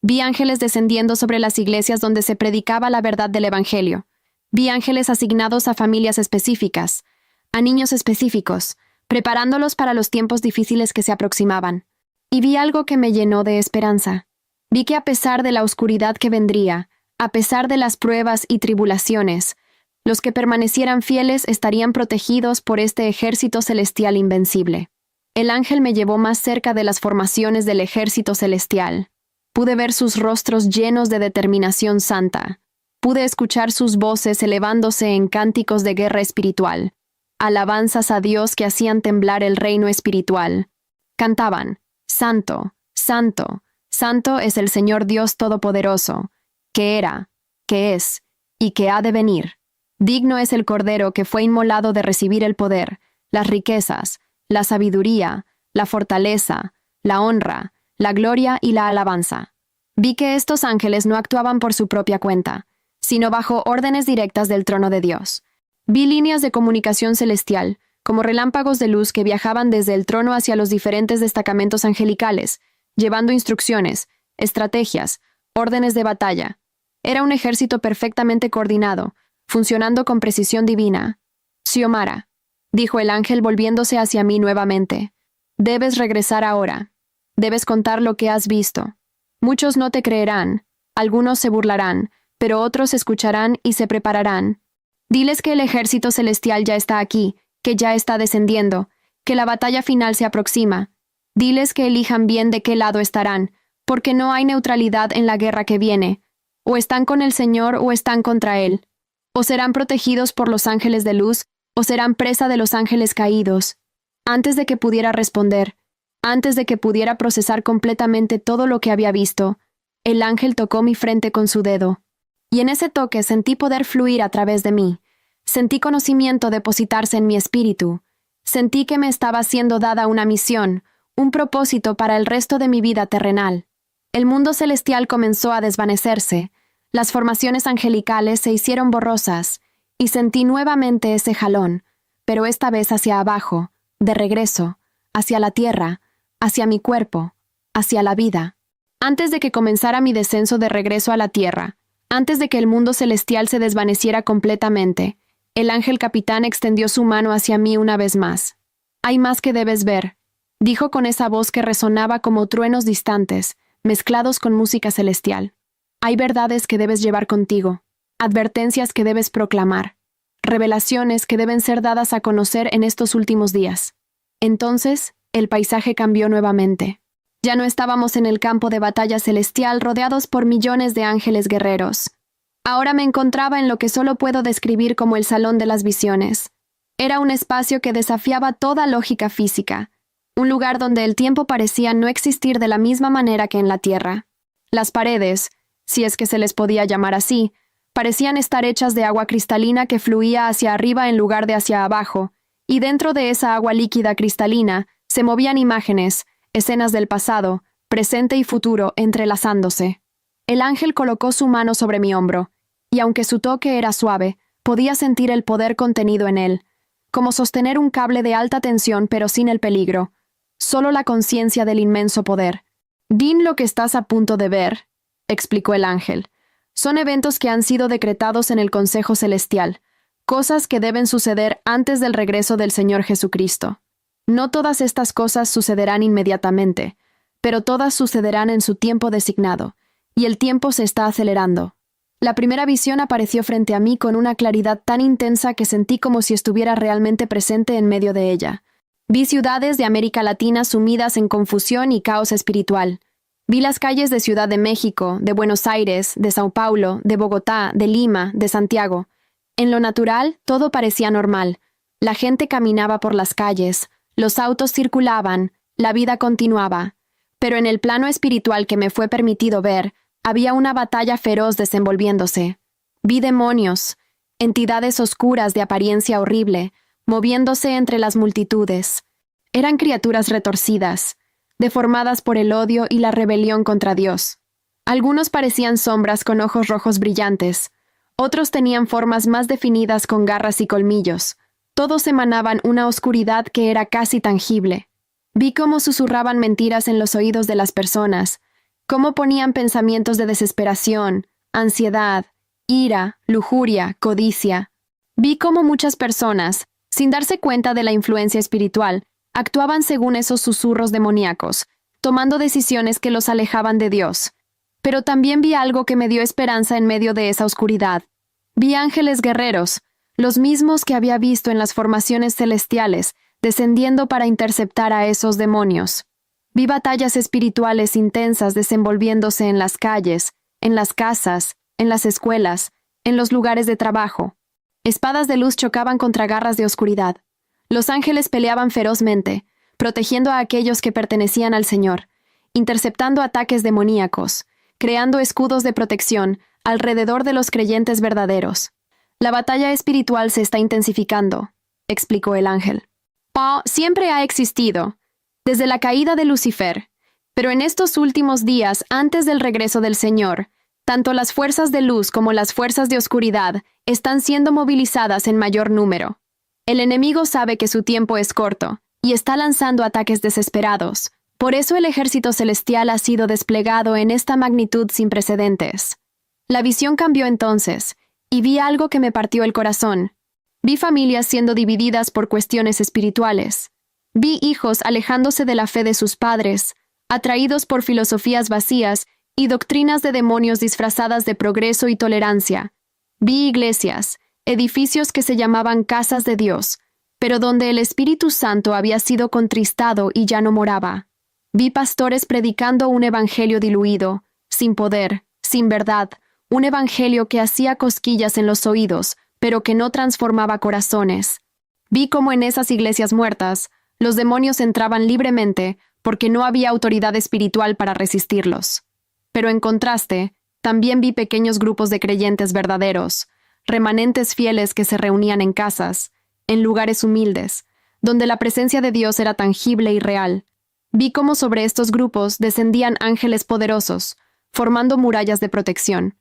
[SPEAKER 1] Vi ángeles descendiendo sobre las iglesias donde se predicaba la verdad del Evangelio. Vi ángeles asignados a familias específicas, a niños específicos, preparándolos para los tiempos difíciles que se aproximaban. Y vi algo que me llenó de esperanza. Vi que a pesar de la oscuridad que vendría, a pesar de las pruebas y tribulaciones, los que permanecieran fieles estarían protegidos por este ejército celestial invencible. El ángel me llevó más cerca de las formaciones del ejército celestial. Pude ver sus rostros llenos de determinación santa. Pude escuchar sus voces elevándose en cánticos de guerra espiritual, alabanzas a Dios que hacían temblar el reino espiritual. Cantaban: Santo, Santo, Santo es el Señor Dios Todopoderoso, que era, que es, y que ha de venir. Digno es el Cordero que fue inmolado de recibir el poder, las riquezas, la sabiduría, la fortaleza, la honra, la gloria y la alabanza. Vi que estos ángeles no actuaban por su propia cuenta, sino bajo órdenes directas del trono de Dios. Vi líneas de comunicación celestial, como relámpagos de luz que viajaban desde el trono hacia los diferentes destacamentos angelicales, llevando instrucciones, estrategias, órdenes de batalla. Era un ejército perfectamente coordinado, funcionando con precisión divina. Xiomara, dijo el ángel volviéndose hacia mí nuevamente, debes regresar ahora. Debes contar lo que has visto. Muchos no te creerán, algunos se burlarán, pero otros escucharán y se prepararán. Diles que el ejército celestial ya está aquí, que ya está descendiendo, que la batalla final se aproxima. Diles que elijan bien de qué lado estarán, porque no hay neutralidad en la guerra que viene. O están con el Señor o están contra Él. O serán protegidos por los ángeles de luz, o serán presa de los ángeles caídos. Antes de que pudiera responder, antes de que pudiera procesar completamente todo lo que había visto, el ángel tocó mi frente con su dedo. Y en ese toque sentí poder fluir a través de mí. Sentí conocimiento depositarse en mi espíritu. Sentí que me estaba siendo dada una misión, un propósito para el resto de mi vida terrenal. El mundo celestial comenzó a desvanecerse, las formaciones angelicales se hicieron borrosas, y sentí nuevamente ese jalón, pero esta vez hacia abajo, de regreso, hacia la tierra, hacia mi cuerpo, hacia la vida. Antes de que comenzara mi descenso de regreso a la tierra, antes de que el mundo celestial se desvaneciera completamente, el ángel capitán extendió su mano hacia mí una vez más. «Hay más que debes ver», dijo con esa voz que resonaba como truenos distantes, mezclados con música celestial. «Hay verdades que debes llevar contigo, advertencias que debes proclamar, revelaciones que deben ser dadas a conocer en estos últimos días». Entonces, el paisaje cambió nuevamente. Ya no estábamos en el campo de batalla celestial rodeados por millones de ángeles guerreros. Ahora me encontraba en lo que solo puedo describir como el Salón de las Visiones. Era un espacio que desafiaba toda lógica física, un lugar donde el tiempo parecía no existir de la misma manera que en la Tierra. Las paredes, si es que se les podía llamar así, parecían estar hechas de agua cristalina que fluía hacia arriba en lugar de hacia abajo, y dentro de esa agua líquida cristalina se movían imágenes, escenas del pasado, presente y futuro entrelazándose. El ángel colocó su mano sobre mi hombro, y aunque su toque era suave, podía sentir el poder contenido en él, como sostener un cable de alta tensión pero sin el peligro, solo la conciencia del inmenso poder. «Din lo que estás a punto de ver», explicó el ángel. «Son eventos que han sido decretados en el Consejo Celestial, cosas que deben suceder antes del regreso del Señor Jesucristo. No todas estas cosas sucederán inmediatamente, pero todas sucederán en su tiempo designado, y el tiempo se está acelerando». La primera visión apareció frente a mí con una claridad tan intensa que sentí como si estuviera realmente presente en medio de ella. Vi ciudades de América Latina sumidas en confusión y caos espiritual. Vi las calles de Ciudad de México, de Buenos Aires, de Sao Paulo, de Bogotá, de Lima, de Santiago. En lo natural, todo parecía normal. La gente caminaba por las calles, los autos circulaban, la vida continuaba. Pero en el plano espiritual que me fue permitido ver, había una batalla feroz desenvolviéndose. Vi demonios, entidades oscuras de apariencia horrible, moviéndose entre las multitudes. Eran criaturas retorcidas, deformadas por el odio y la rebelión contra Dios. Algunos parecían sombras con ojos rojos brillantes, otros tenían formas más definidas con garras y colmillos. Todos emanaban una oscuridad que era casi tangible. Vi cómo susurraban mentiras en los oídos de las personas, cómo ponían pensamientos de desesperación, ansiedad, ira, lujuria, codicia. Vi cómo muchas personas, sin darse cuenta de la influencia espiritual, actuaban según esos susurros demoníacos, tomando decisiones que los alejaban de Dios. Pero también vi algo que me dio esperanza en medio de esa oscuridad. Vi ángeles guerreros, los mismos que había visto en las formaciones celestiales, descendiendo para interceptar a esos demonios. Vi batallas espirituales intensas desenvolviéndose en las calles, en las casas, en las escuelas, en los lugares de trabajo. Espadas de luz chocaban contra garras de oscuridad. Los ángeles peleaban ferozmente, protegiendo a aquellos que pertenecían al Señor, interceptando ataques demoníacos, creando escudos de protección alrededor de los creyentes verdaderos. La batalla espiritual se está intensificando, explicó el ángel. Siempre ha existido, desde la caída de Lucifer, pero en estos últimos días, antes del regreso del Señor, tanto las fuerzas de luz como las fuerzas de oscuridad están siendo movilizadas en mayor número. El enemigo sabe que su tiempo es corto y está lanzando ataques desesperados. Por eso el ejército celestial ha sido desplegado en esta magnitud sin precedentes. La visión cambió entonces, y vi algo que me partió el corazón. Vi familias siendo divididas por cuestiones espirituales. Vi hijos alejándose de la fe de sus padres, atraídos por filosofías vacías y doctrinas de demonios disfrazadas de progreso y tolerancia. Vi iglesias, edificios que se llamaban casas de Dios, pero donde el Espíritu Santo había sido contristado y ya no moraba. Vi pastores predicando un evangelio diluido, sin poder, sin verdad, un evangelio que hacía cosquillas en los oídos, pero que no transformaba corazones. Vi cómo en esas iglesias muertas, los demonios entraban libremente porque no había autoridad espiritual para resistirlos. Pero en contraste, también vi pequeños grupos de creyentes verdaderos, remanentes fieles que se reunían en casas, en lugares humildes, donde la presencia de Dios era tangible y real. Vi cómo sobre estos grupos descendían ángeles poderosos, formando murallas de protección.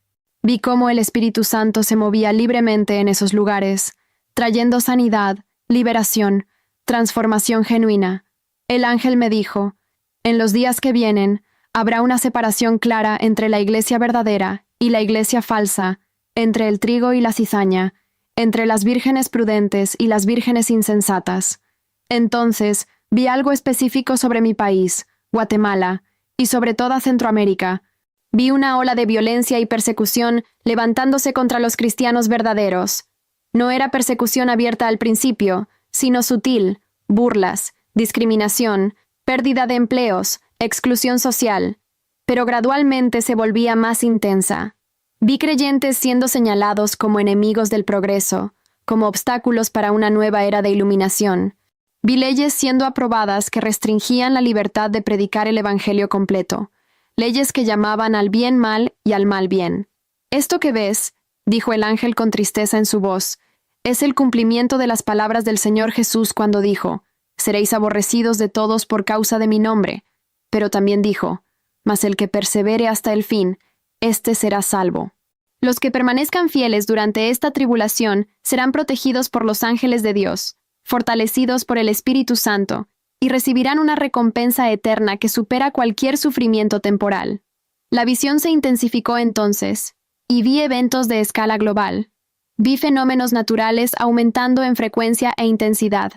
[SPEAKER 1] Vi cómo el Espíritu Santo se movía libremente en esos lugares, trayendo sanidad, liberación, transformación genuina. El ángel me dijo, en los días que vienen, habrá una separación clara entre la iglesia verdadera y la iglesia falsa, entre el trigo y la cizaña, entre las vírgenes prudentes y las vírgenes insensatas. Entonces, vi algo específico sobre mi país, Guatemala, y sobre toda Centroamérica. Vi una ola de violencia y persecución levantándose contra los cristianos verdaderos. No era persecución abierta al principio, sino sutil, burlas, discriminación, pérdida de empleos, exclusión social, pero gradualmente se volvía más intensa. Vi creyentes siendo señalados como enemigos del progreso, como obstáculos para una nueva era de iluminación. Vi leyes siendo aprobadas que restringían la libertad de predicar el evangelio completo, leyes que llamaban al bien mal y al mal bien. Esto que ves, dijo el ángel con tristeza en su voz, es el cumplimiento de las palabras del Señor Jesús cuando dijo, «Seréis aborrecidos de todos por causa de mi nombre». Pero también dijo, «Mas el que persevere hasta el fin, éste será salvo». Los que permanezcan fieles durante esta tribulación serán protegidos por los ángeles de Dios, fortalecidos por el Espíritu Santo, y recibirán una recompensa eterna que supera cualquier sufrimiento temporal. La visión se intensificó entonces, y vi eventos de escala global. Vi fenómenos naturales aumentando en frecuencia e intensidad.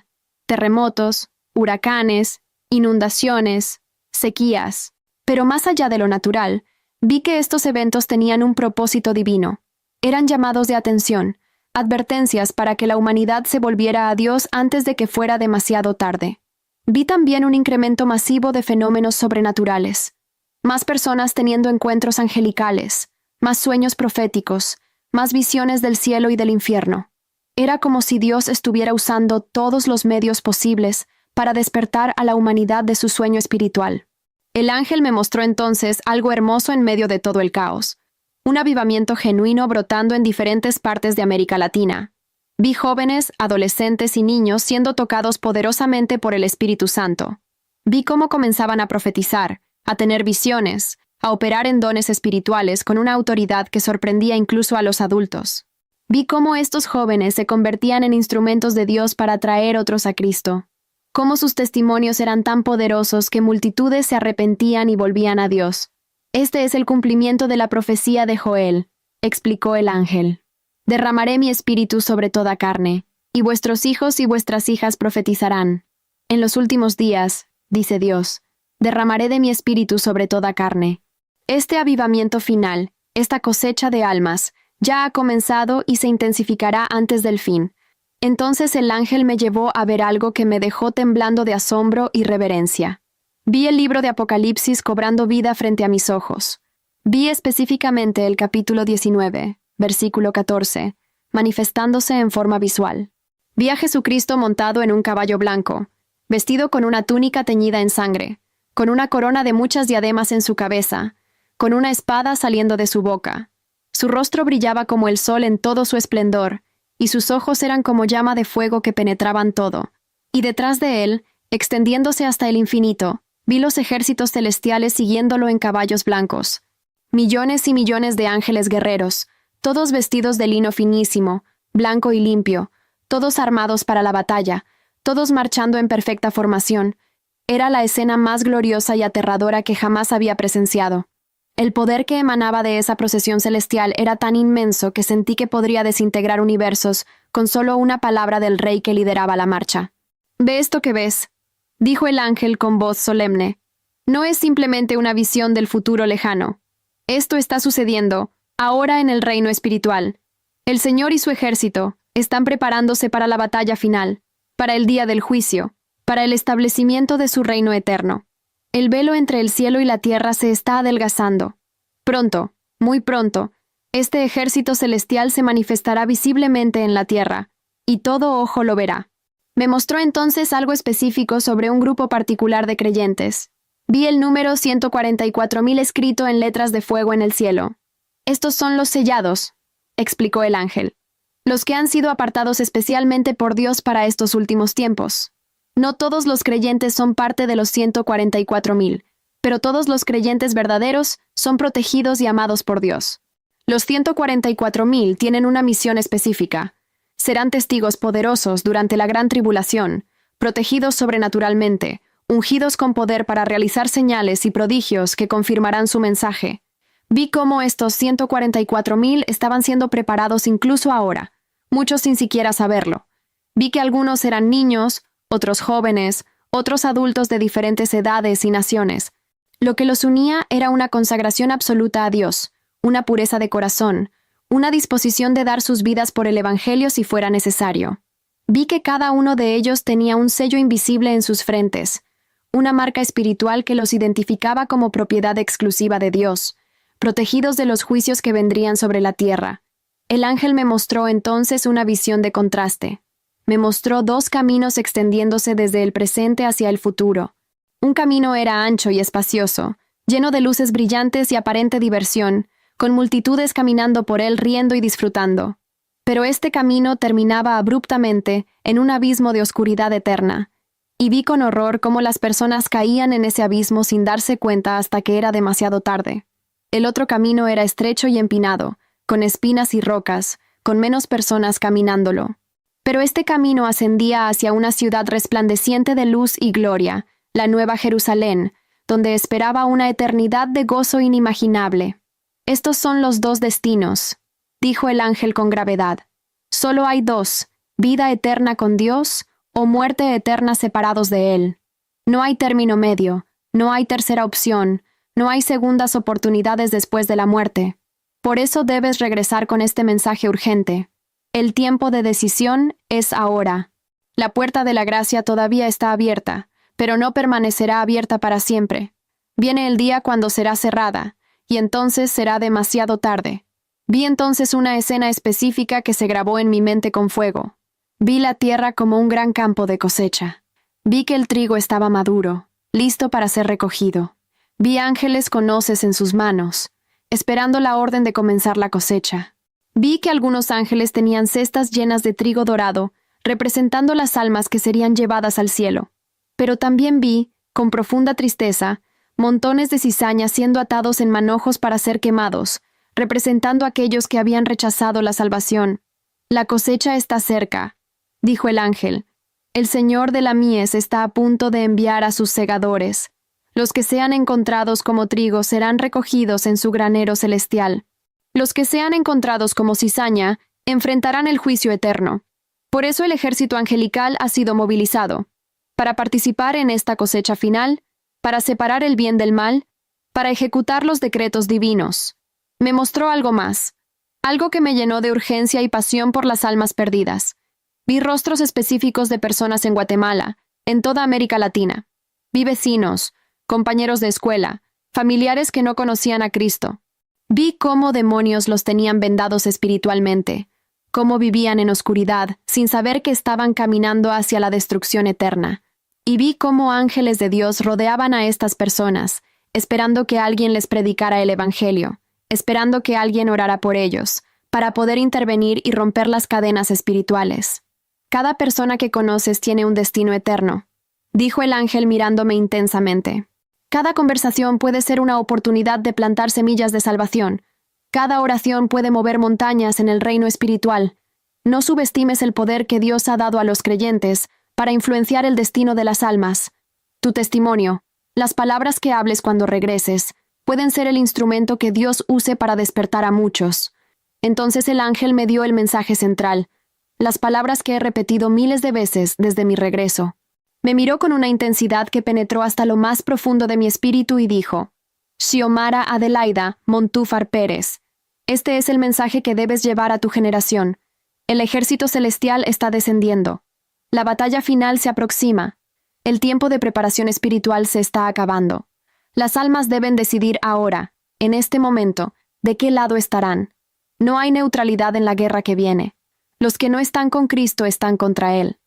[SPEAKER 1] Terremotos, huracanes, inundaciones, sequías. Pero más allá de lo natural, vi que estos eventos tenían un propósito divino. Eran llamados de atención, advertencias para que la humanidad se volviera a Dios antes de que fuera demasiado tarde. Vi también un incremento masivo de fenómenos sobrenaturales. Más personas teniendo encuentros angelicales, más sueños proféticos, más visiones del cielo y del infierno. Era como si Dios estuviera usando todos los medios posibles para despertar a la humanidad de su sueño espiritual. El ángel me mostró entonces algo hermoso en medio de todo el caos. Un avivamiento genuino brotando en diferentes partes de América Latina. Vi jóvenes, adolescentes y niños siendo tocados poderosamente por el Espíritu Santo. Vi cómo comenzaban a profetizar, a tener visiones, a operar en dones espirituales con una autoridad que sorprendía incluso a los adultos. Vi cómo estos jóvenes se convertían en instrumentos de Dios para atraer otros a Cristo. Cómo sus testimonios eran tan poderosos que multitudes se arrepentían y volvían a Dios. Este es el cumplimiento de la profecía de Joel, explicó el ángel. Derramaré mi espíritu sobre toda carne, y vuestros hijos y vuestras hijas profetizarán. En los últimos días, dice Dios, derramaré de mi espíritu sobre toda carne. Este avivamiento final, esta cosecha de almas, ya ha comenzado y se intensificará antes del fin. Entonces el ángel me llevó a ver algo que me dejó temblando de asombro y reverencia. Vi el libro de Apocalipsis cobrando vida frente a mis ojos. Vi específicamente el capítulo 19, versículo 14, manifestándose en forma visual. Vi a Jesucristo montado en un caballo blanco, vestido con una túnica teñida en sangre, con una corona de muchas diademas en su cabeza, con una espada saliendo de su boca. Su rostro brillaba como el sol en todo su esplendor, y sus ojos eran como llama de fuego que penetraban todo. Y detrás de él, extendiéndose hasta el infinito, vi los ejércitos celestiales siguiéndolo en caballos blancos. Millones y millones de ángeles guerreros, todos vestidos de lino finísimo, blanco y limpio, todos armados para la batalla, todos marchando en perfecta formación. Era la escena más gloriosa y aterradora que jamás había presenciado. El poder que emanaba de esa procesión celestial era tan inmenso que sentí que podría desintegrar universos con solo una palabra del rey que lideraba la marcha. «Ve esto que ves», dijo el ángel con voz solemne. «No es simplemente una visión del futuro lejano. Esto está sucediendo, ahora en el reino espiritual. El Señor y su ejército están preparándose para la batalla final, para el día del juicio, para el establecimiento de su reino eterno. El velo entre el cielo y la tierra se está adelgazando. Pronto, muy pronto, este ejército celestial se manifestará visiblemente en la tierra, y todo ojo lo verá». Me mostró entonces algo específico sobre un grupo particular de creyentes. Vi el número 144,000 escrito en letras de fuego en el cielo. «Estos son los sellados», explicó el ángel, «los que han sido apartados especialmente por Dios para estos últimos tiempos. No todos los creyentes son parte de los 144,000, pero todos los creyentes verdaderos son protegidos y amados por Dios. Los 144,000 tienen una misión específica. Serán testigos poderosos durante la gran tribulación, protegidos sobrenaturalmente, ungidos con poder para realizar señales y prodigios que confirmarán su mensaje. Vi cómo estos 144,000 estaban siendo preparados incluso ahora, muchos sin siquiera saberlo. Vi que algunos eran niños, otros jóvenes, otros adultos de diferentes edades y naciones. Lo que los unía era una consagración absoluta a Dios, una pureza de corazón, una disposición de dar sus vidas por el Evangelio si fuera necesario. Vi que cada uno de ellos tenía un sello invisible en sus frentes, una marca espiritual que los identificaba como propiedad exclusiva de Dios, protegidos de los juicios que vendrían sobre la tierra. El ángel me mostró entonces una visión de contraste. Me mostró dos caminos extendiéndose desde el presente hacia el futuro. Un camino era ancho y espacioso, lleno de luces brillantes y aparente diversión, con multitudes caminando por él riendo y disfrutando. Pero este camino terminaba abruptamente en un abismo de oscuridad eterna, y vi con horror cómo las personas caían en ese abismo sin darse cuenta hasta que era demasiado tarde. El otro camino era estrecho y empinado, con espinas y rocas, con menos personas caminándolo. Pero este camino ascendía hacia una ciudad resplandeciente de luz y gloria, la Nueva Jerusalén, donde esperaba una eternidad de gozo inimaginable. «Estos son los dos destinos», dijo el ángel con gravedad. «Solo hay dos, vida eterna con Dios o muerte eterna separados de Él. No hay término medio, no hay tercera opción, no hay segundas oportunidades después de la muerte. Por eso debes regresar con este mensaje urgente. El tiempo de decisión es ahora. La puerta de la gracia todavía está abierta, pero no permanecerá abierta para siempre. Viene el día cuando será cerrada, y entonces será demasiado tarde». Vi entonces una escena específica que se grabó en mi mente con fuego. Vi la tierra como un gran campo de cosecha. Vi que el trigo estaba maduro, listo para ser recogido. Vi ángeles con hoces en sus manos, esperando la orden de comenzar la cosecha. Vi que algunos ángeles tenían cestas llenas de trigo dorado, representando las almas que serían llevadas al cielo. Pero también vi, con profunda tristeza, montones de cizañas siendo atados en manojos para ser quemados, representando a aquellos que habían rechazado la salvación. «La cosecha está cerca», dijo el ángel. «El Señor de la mies está a punto de enviar a sus segadores. Los que sean encontrados como trigo serán recogidos en su granero celestial. Los que sean encontrados como cizaña enfrentarán el juicio eterno. Por eso el ejército angelical ha sido movilizado, para participar en esta cosecha final, para separar el bien del mal, para ejecutar los decretos divinos. Me mostró algo más, algo que me llenó de urgencia y pasión por las almas perdidas. Vi rostros específicos de personas en Guatemala, en toda América Latina. Vi vecinos, compañeros de escuela, familiares que no conocían a Cristo. Vi cómo demonios los tenían vendados espiritualmente, cómo vivían en oscuridad, sin saber que estaban caminando hacia la destrucción eterna. Y vi cómo ángeles de Dios rodeaban a estas personas, esperando que alguien les predicara el Evangelio, esperando que alguien orara por ellos, para poder intervenir y romper las cadenas espirituales. Cada persona que conoces tiene un destino eterno, dijo el ángel mirándome intensamente. Cada conversación puede ser una oportunidad de plantar semillas de salvación. Cada oración puede mover montañas en el reino espiritual. No subestimes el poder que Dios ha dado a los creyentes para influenciar el destino de las almas. Tu testimonio, las palabras que hables cuando regreses, pueden ser el instrumento que Dios use para despertar a muchos. Entonces el ángel me dio el mensaje central, las palabras que he repetido miles de veces desde mi regreso. Me miró con una intensidad que penetró hasta lo más profundo de mi espíritu y dijo: Xiomara Adelaida Montúfar Pérez, este es el mensaje que debes llevar a tu generación. El ejército celestial está descendiendo. La batalla final se aproxima. El tiempo de preparación espiritual se está acabando. Las almas deben decidir ahora, en este momento, de qué lado estarán. No hay neutralidad en la guerra que viene. Los que no están con Cristo están contra Él.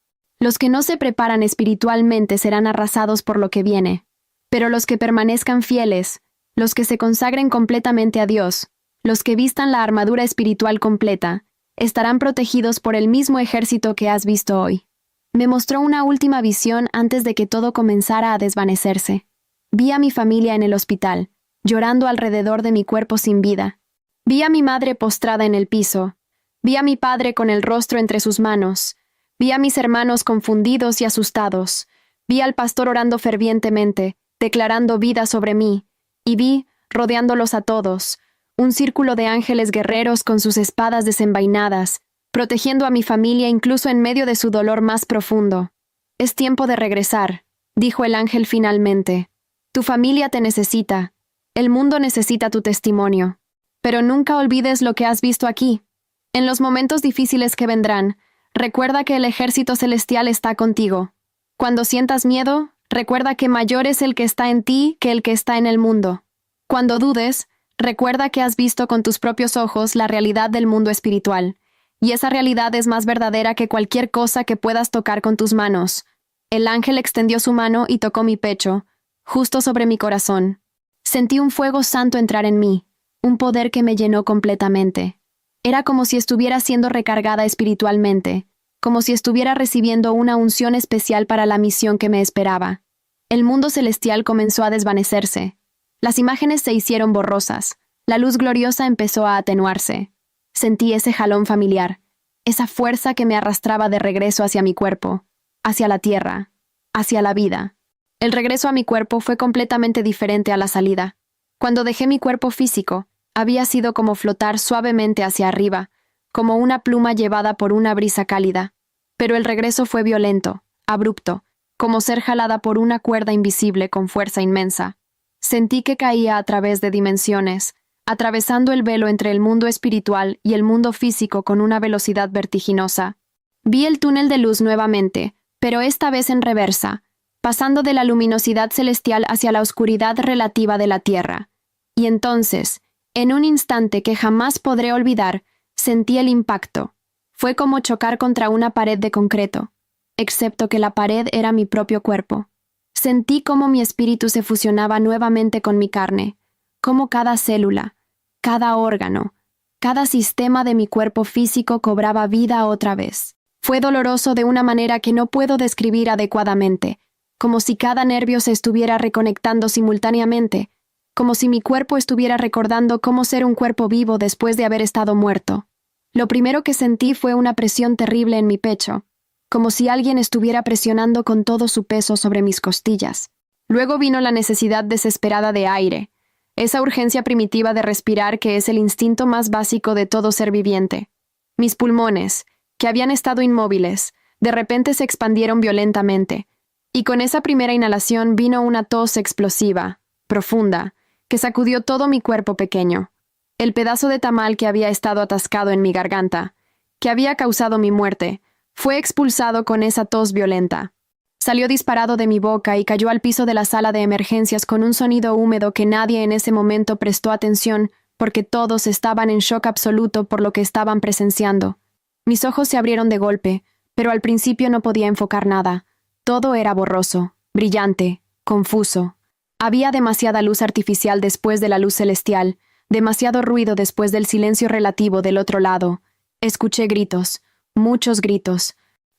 [SPEAKER 1] Los que no se preparan espiritualmente serán arrasados por lo que viene. Pero los que permanezcan fieles, los que se consagren completamente a Dios, los que vistan la armadura espiritual completa, estarán protegidos por el mismo ejército que has visto hoy. Me mostró una última visión antes de que todo comenzara a desvanecerse. Vi a mi familia en el hospital, llorando alrededor de mi cuerpo sin vida. Vi a mi madre postrada en el piso. Vi a mi padre con el rostro entre sus manos. Vi a mis hermanos confundidos y asustados. Vi al pastor orando fervientemente, declarando vida sobre mí. Y vi, rodeándolos a todos, un círculo de ángeles guerreros con sus espadas desenvainadas, protegiendo a mi familia incluso en medio de su dolor más profundo. Es tiempo de regresar, dijo el ángel finalmente. Tu familia te necesita. El mundo necesita tu testimonio. Pero nunca olvides lo que has visto aquí. En los momentos difíciles que vendrán, recuerda que el ejército celestial está contigo. Cuando sientas miedo, recuerda que mayor es el que está en ti que el que está en el mundo. Cuando dudes, recuerda que has visto con tus propios ojos la realidad del mundo espiritual. Y esa realidad es más verdadera que cualquier cosa que puedas tocar con tus manos. El ángel extendió su mano y tocó mi pecho, justo sobre mi corazón. Sentí un fuego santo entrar en mí, un poder que me llenó completamente. Era como si estuviera siendo recargada espiritualmente, como si estuviera recibiendo una unción especial para la misión que me esperaba. El mundo celestial comenzó a desvanecerse. Las imágenes se hicieron borrosas. La luz gloriosa empezó a atenuarse. Sentí ese jalón familiar, esa fuerza que me arrastraba de regreso hacia mi cuerpo, hacia la tierra, hacia la vida. El regreso a mi cuerpo fue completamente diferente a la salida. Cuando dejé mi cuerpo físico, había sido como flotar suavemente hacia arriba, como una pluma llevada por una brisa cálida. Pero el regreso fue violento, abrupto, como ser jalada por una cuerda invisible con fuerza inmensa. Sentí que caía a través de dimensiones, atravesando el velo entre el mundo espiritual y el mundo físico con una velocidad vertiginosa. Vi el túnel de luz nuevamente, pero esta vez en reversa, pasando de la luminosidad celestial hacia la oscuridad relativa de la tierra. Y entonces, en un instante que jamás podré olvidar, sentí el impacto. Fue como chocar contra una pared de concreto, excepto que la pared era mi propio cuerpo. Sentí cómo mi espíritu se fusionaba nuevamente con mi carne, cómo cada célula, cada órgano, cada sistema de mi cuerpo físico cobraba vida otra vez. Fue doloroso de una manera que no puedo describir adecuadamente, como si cada nervio se estuviera reconectando simultáneamente, como si mi cuerpo estuviera recordando cómo ser un cuerpo vivo después de haber estado muerto. Lo primero que sentí fue una presión terrible en mi pecho, como si alguien estuviera presionando con todo su peso sobre mis costillas. Luego vino la necesidad desesperada de aire, esa urgencia primitiva de respirar que es el instinto más básico de todo ser viviente. Mis pulmones, que habían estado inmóviles, de repente se expandieron violentamente, y con esa primera inhalación vino una tos explosiva, profunda, que sacudió todo mi cuerpo pequeño. El pedazo de tamal que había estado atascado en mi garganta, que había causado mi muerte, fue expulsado con esa tos violenta. Salió disparado de mi boca y cayó al piso de la sala de emergencias con un sonido húmedo que nadie en ese momento prestó atención porque todos estaban en shock absoluto por lo que estaban presenciando. Mis ojos se abrieron de golpe, pero al principio no podía enfocar nada. Todo era borroso, brillante, confuso. Había demasiada luz artificial después de la luz celestial, demasiado ruido después del silencio relativo del otro lado. Escuché gritos, muchos gritos.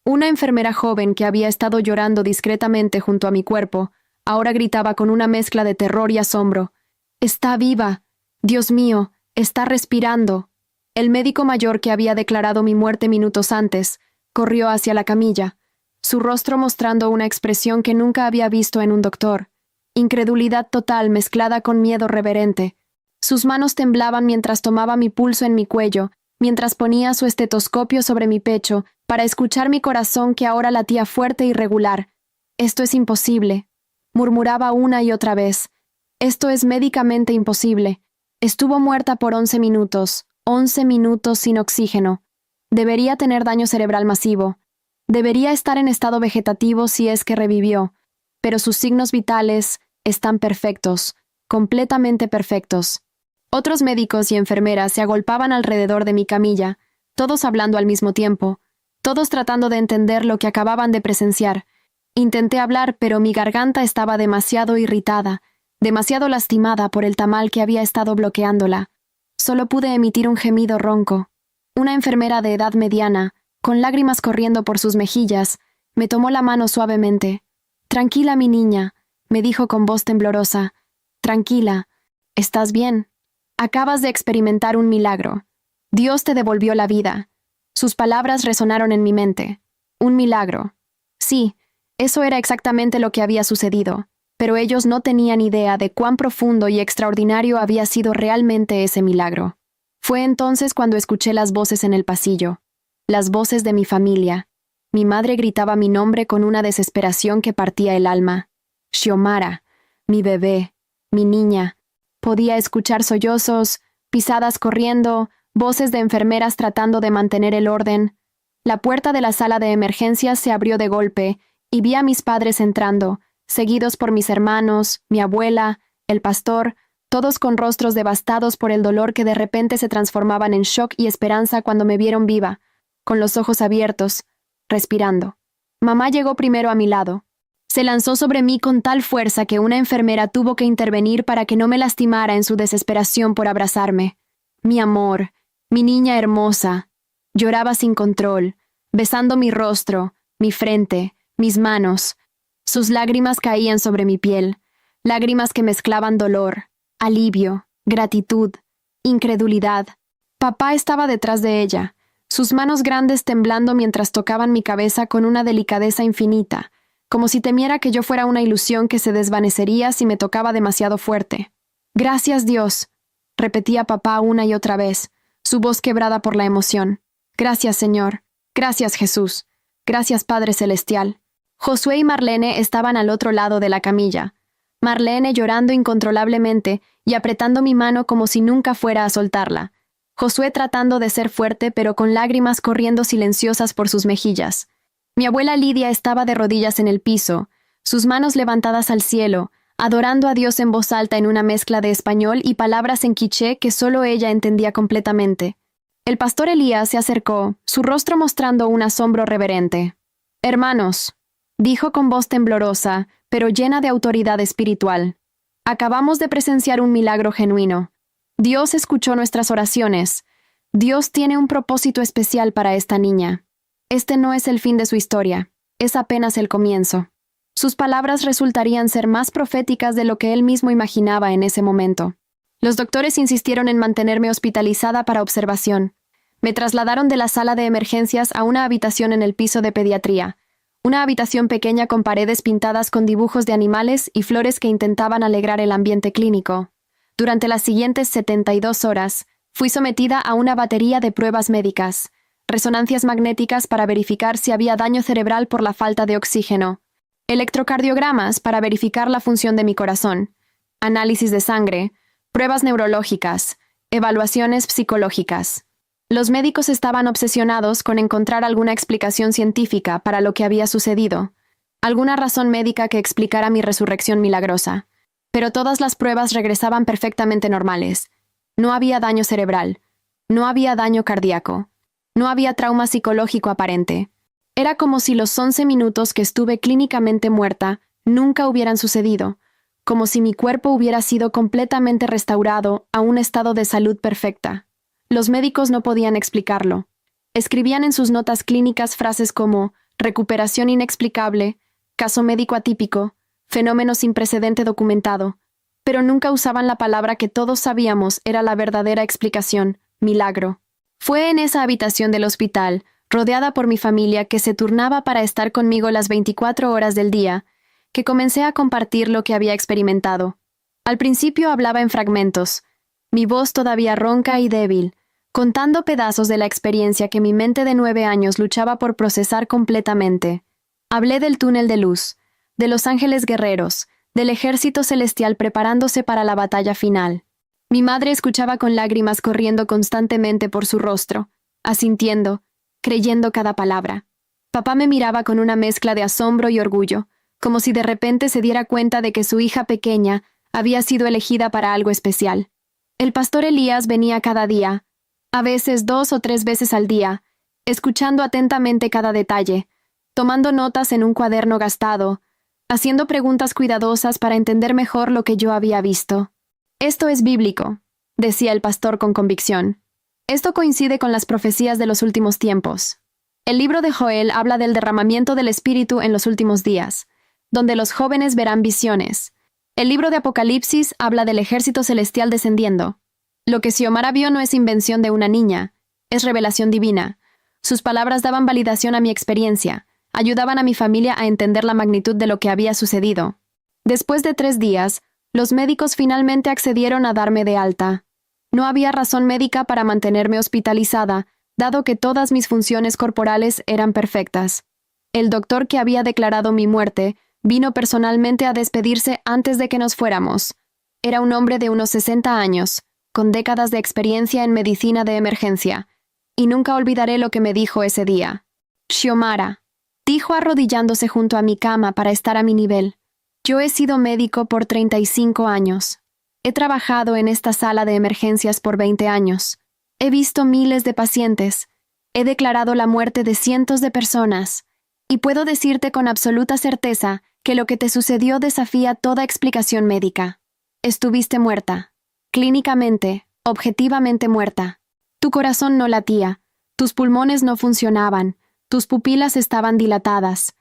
[SPEAKER 1] Una enfermera joven que había estado llorando discretamente junto a mi cuerpo, ahora gritaba con una mezcla de terror y asombro. «¡Está viva! Dios mío, está respirando!». El médico mayor que había declarado mi muerte minutos antes, corrió hacia la camilla, su rostro mostrando una expresión que nunca había visto en un doctor. Incredulidad total mezclada con miedo reverente. Sus manos temblaban mientras tomaba mi pulso en mi cuello, mientras ponía su estetoscopio sobre mi pecho, para escuchar mi corazón que ahora latía fuerte y regular. «Esto es imposible», murmuraba una y otra vez. «Esto es médicamente imposible. Estuvo muerta por 11 minutos, 11 minutos sin oxígeno. Debería tener daño cerebral masivo. Debería estar en estado vegetativo si es que revivió. Pero sus signos vitales están perfectos, completamente perfectos». Otros médicos y enfermeras se agolpaban alrededor de mi camilla, todos hablando al mismo tiempo, todos tratando de entender lo que acababan de presenciar. Intenté hablar, pero mi garganta estaba demasiado irritada, demasiado lastimada por el tamal que había estado bloqueándola. Solo pude emitir un gemido ronco. Una enfermera de edad mediana, con lágrimas corriendo por sus mejillas, me tomó la mano suavemente. «Tranquila, mi niña», me dijo con voz temblorosa. «Tranquila. ¿Estás bien? Acabas de experimentar un milagro. Dios te devolvió la vida». Sus palabras resonaron en mi mente. Un milagro. Sí, eso era exactamente lo que había sucedido, pero ellos no tenían idea de cuán profundo y extraordinario había sido realmente ese milagro. Fue entonces cuando escuché las voces en el pasillo, las voces de mi familia. Mi madre gritaba mi nombre con una desesperación que partía el alma. «Xiomara, mi bebé, mi niña». Podía escuchar sollozos, pisadas corriendo, voces de enfermeras tratando de mantener el orden. La puerta de la sala de emergencias se abrió de golpe y vi a mis padres entrando, seguidos por mis hermanos, mi abuela, el pastor, todos con rostros devastados por el dolor que de repente se transformaban en shock y esperanza cuando me vieron viva, con los ojos abiertos, respirando. Mamá llegó primero a mi lado. Se lanzó sobre mí con tal fuerza que una enfermera tuvo que intervenir para que no me lastimara en su desesperación por abrazarme. «Mi amor, mi niña hermosa». Lloraba sin control, besando mi rostro, mi frente, mis manos. Sus lágrimas caían sobre mi piel, lágrimas que mezclaban dolor, alivio, gratitud, incredulidad. Papá estaba detrás de ella, sus manos grandes temblando mientras tocaban mi cabeza con una delicadeza infinita, como si temiera que yo fuera una ilusión que se desvanecería si me tocaba demasiado fuerte. «Gracias, Dios», repetía papá una y otra vez, su voz quebrada por la emoción. «Gracias, Señor. Gracias, Jesús. Gracias, Padre Celestial». Josué y Marlene estaban al otro lado de la camilla. Marlene llorando incontrolablemente y apretando mi mano como si nunca fuera a soltarla. Josué tratando de ser fuerte pero con lágrimas corriendo silenciosas por sus mejillas. Mi abuela Lidia estaba de rodillas en el piso, sus manos levantadas al cielo, adorando a Dios en voz alta en una mezcla de español y palabras en quiché que solo ella entendía completamente. El pastor Elías se acercó, su rostro mostrando un asombro reverente. «Hermanos», dijo con voz temblorosa, pero llena de autoridad espiritual, «acabamos de presenciar un milagro genuino. Dios escuchó nuestras oraciones. Dios tiene un propósito especial para esta niña. Este no es el fin de su historia, es apenas el comienzo». Sus palabras resultarían ser más proféticas de lo que él mismo imaginaba en ese momento. Los doctores insistieron en mantenerme hospitalizada para observación. Me trasladaron de la sala de emergencias a una habitación en el piso de pediatría, Una habitación pequeña con paredes pintadas con dibujos de animales y flores que intentaban alegrar el ambiente clínico. Durante las siguientes 72 horas, fui sometida a una batería de pruebas médicas, resonancias magnéticas para verificar si había daño cerebral por la falta de oxígeno, electrocardiogramas para verificar la función de mi corazón, análisis de sangre, pruebas neurológicas, evaluaciones psicológicas. Los médicos estaban obsesionados con encontrar alguna explicación científica para lo que había sucedido, alguna razón médica que explicara mi resurrección milagrosa. Pero todas las pruebas regresaban perfectamente normales. No había daño cerebral, no había daño cardíaco, no había trauma psicológico aparente. Era como si los 11 minutos que estuve clínicamente muerta nunca hubieran sucedido, como si mi cuerpo hubiera sido completamente restaurado a un estado de salud perfecta. Los médicos no podían explicarlo. Escribían en sus notas clínicas frases como recuperación inexplicable, caso médico atípico, fenómeno sin precedente documentado, pero nunca usaban la palabra que todos sabíamos era la verdadera explicación, milagro. Fue en esa habitación del hospital, rodeada por mi familia que se turnaba para estar conmigo las 24 horas del día, que comencé a compartir lo que había experimentado. Al principio hablaba en fragmentos, mi voz todavía ronca y débil, contando pedazos de la experiencia que mi mente de 9 años luchaba por procesar completamente. Hablé del túnel de luz, de los ángeles guerreros, del ejército celestial preparándose para la batalla final. Mi madre escuchaba con lágrimas corriendo constantemente por su rostro, asintiendo, creyendo cada palabra. Papá me miraba con una mezcla de asombro y orgullo, como si de repente se diera cuenta de que su hija pequeña había sido elegida para algo especial. El pastor Elías venía cada día, a veces 2 o 3 veces al día, escuchando atentamente cada detalle, tomando notas en un cuaderno gastado, haciendo preguntas cuidadosas para entender mejor lo que yo había visto. Esto es bíblico, decía el pastor con convicción. Esto coincide con las profecías de los últimos tiempos. El libro de Joel habla del derramamiento del Espíritu en los últimos días, donde los jóvenes verán visiones. El libro de Apocalipsis habla del ejército celestial descendiendo. Lo que Xiomara vio no es invención de una niña, es revelación divina. Sus palabras daban validación a mi experiencia, ayudaban a mi familia a entender la magnitud de lo que había sucedido. Después de 3 días, los médicos finalmente accedieron a darme de alta. No había razón médica para mantenerme hospitalizada, dado que todas mis funciones corporales eran perfectas. El doctor que había declarado mi muerte vino personalmente a despedirse antes de que nos fuéramos. Era un hombre de unos 60 años, con décadas de experiencia en medicina de emergencia, y nunca olvidaré lo que me dijo ese día. Xiomara, dijo arrodillándose junto a mi cama para estar a mi nivel. Yo he sido médico por 35 años. He trabajado en esta sala de emergencias por 20 años. He visto miles de pacientes. He declarado la muerte de cientos de personas. Y puedo decirte con absoluta certeza que lo que te sucedió desafía toda explicación médica. Estuviste muerta. Clínicamente, objetivamente muerta. Tu corazón no latía. Tus pulmones no funcionaban. Tus pupilas estaban dilatadas.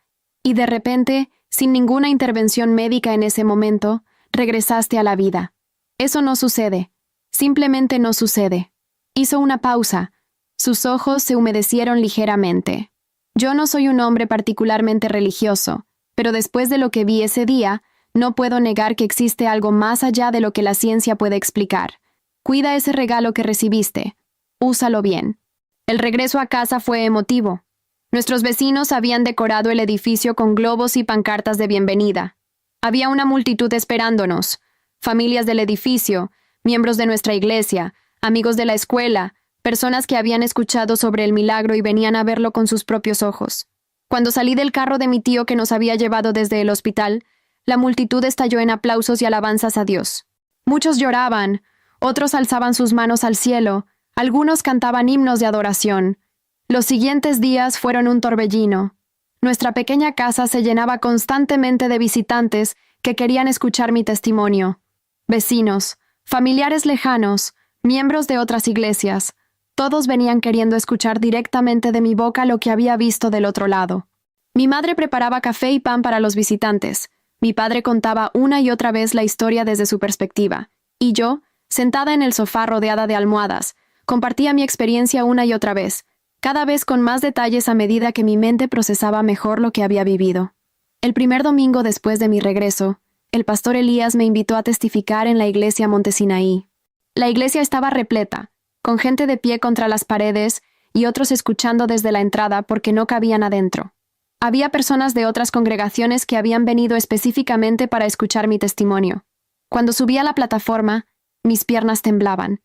[SPEAKER 1] Y de repente, sin ninguna intervención médica en ese momento, regresaste a la vida. Eso no sucede. Simplemente no sucede. Hizo una pausa. Sus ojos se humedecieron ligeramente. Yo no soy un hombre particularmente religioso, pero después de lo que vi ese día, no puedo negar que existe algo más allá de lo que la ciencia puede explicar. Cuida ese regalo que recibiste. Úsalo bien. El regreso a casa fue emotivo. Nuestros vecinos habían decorado el edificio con globos y pancartas de bienvenida. Había una multitud esperándonos. Familias del edificio, miembros de nuestra iglesia, amigos de la escuela, personas que habían escuchado sobre el milagro y venían a verlo con sus propios ojos. Cuando salí del carro de mi tío que nos había llevado desde el hospital, la multitud estalló en aplausos y alabanzas a Dios. Muchos lloraban, otros alzaban sus manos al cielo, algunos cantaban himnos de adoración. Los siguientes días fueron un torbellino. Nuestra pequeña casa se llenaba constantemente de visitantes que querían escuchar mi testimonio. Vecinos, familiares lejanos, miembros de otras iglesias, todos venían queriendo escuchar directamente de mi boca lo que había visto del otro lado. Mi madre preparaba café y pan para los visitantes. Mi padre contaba una y otra vez la historia desde su perspectiva. Y yo, sentada en el sofá rodeada de almohadas, compartía mi experiencia una y otra vez, cada vez con más detalles a medida que mi mente procesaba mejor lo que había vivido. El primer domingo después de mi regreso, el pastor Elías me invitó a testificar en la iglesia Monte Sinaí. La iglesia estaba repleta, con gente de pie contra las paredes y otros escuchando desde la entrada porque no cabían adentro. Había personas de otras congregaciones que habían venido específicamente para escuchar mi testimonio. Cuando subí a la plataforma, mis piernas temblaban.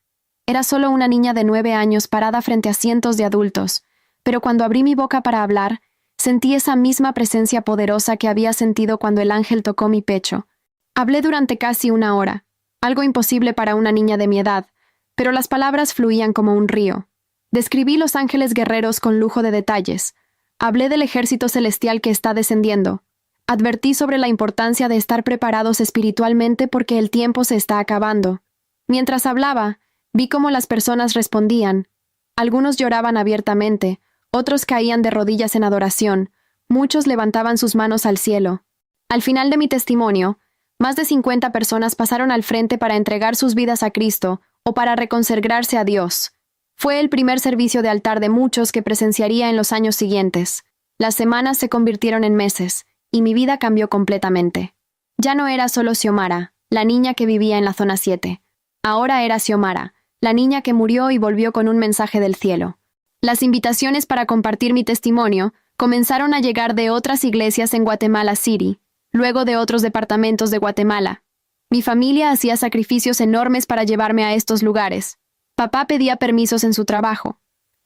[SPEAKER 1] Era solo una niña de 9 años parada frente a cientos de adultos, pero cuando abrí mi boca para hablar, sentí esa misma presencia poderosa que había sentido cuando el ángel tocó mi pecho. Hablé durante casi 1 hora, algo imposible para una niña de mi edad, pero las palabras fluían como un río. Describí los ángeles guerreros con lujo de detalles. Hablé del ejército celestial que está descendiendo. Advertí sobre la importancia de estar preparados espiritualmente porque el tiempo se está acabando. Mientras hablaba, vi cómo las personas respondían. Algunos lloraban abiertamente, otros caían de rodillas en adoración, muchos levantaban sus manos al cielo. Al final de mi testimonio, más de 50 personas pasaron al frente para entregar sus vidas a Cristo o para reconsagrarse a Dios. Fue el primer servicio de altar de muchos que presenciaría en los años siguientes. Las semanas se convirtieron en meses, y mi vida cambió completamente. Ya no era solo Xiomara, la niña que vivía en la zona 7. Ahora era Xiomara, la niña que murió y volvió con un mensaje del cielo. Las invitaciones para compartir mi testimonio comenzaron a llegar de otras iglesias en Guatemala City, luego de otros departamentos de Guatemala. Mi familia hacía sacrificios enormes para llevarme a estos lugares. Papá pedía permisos en su trabajo.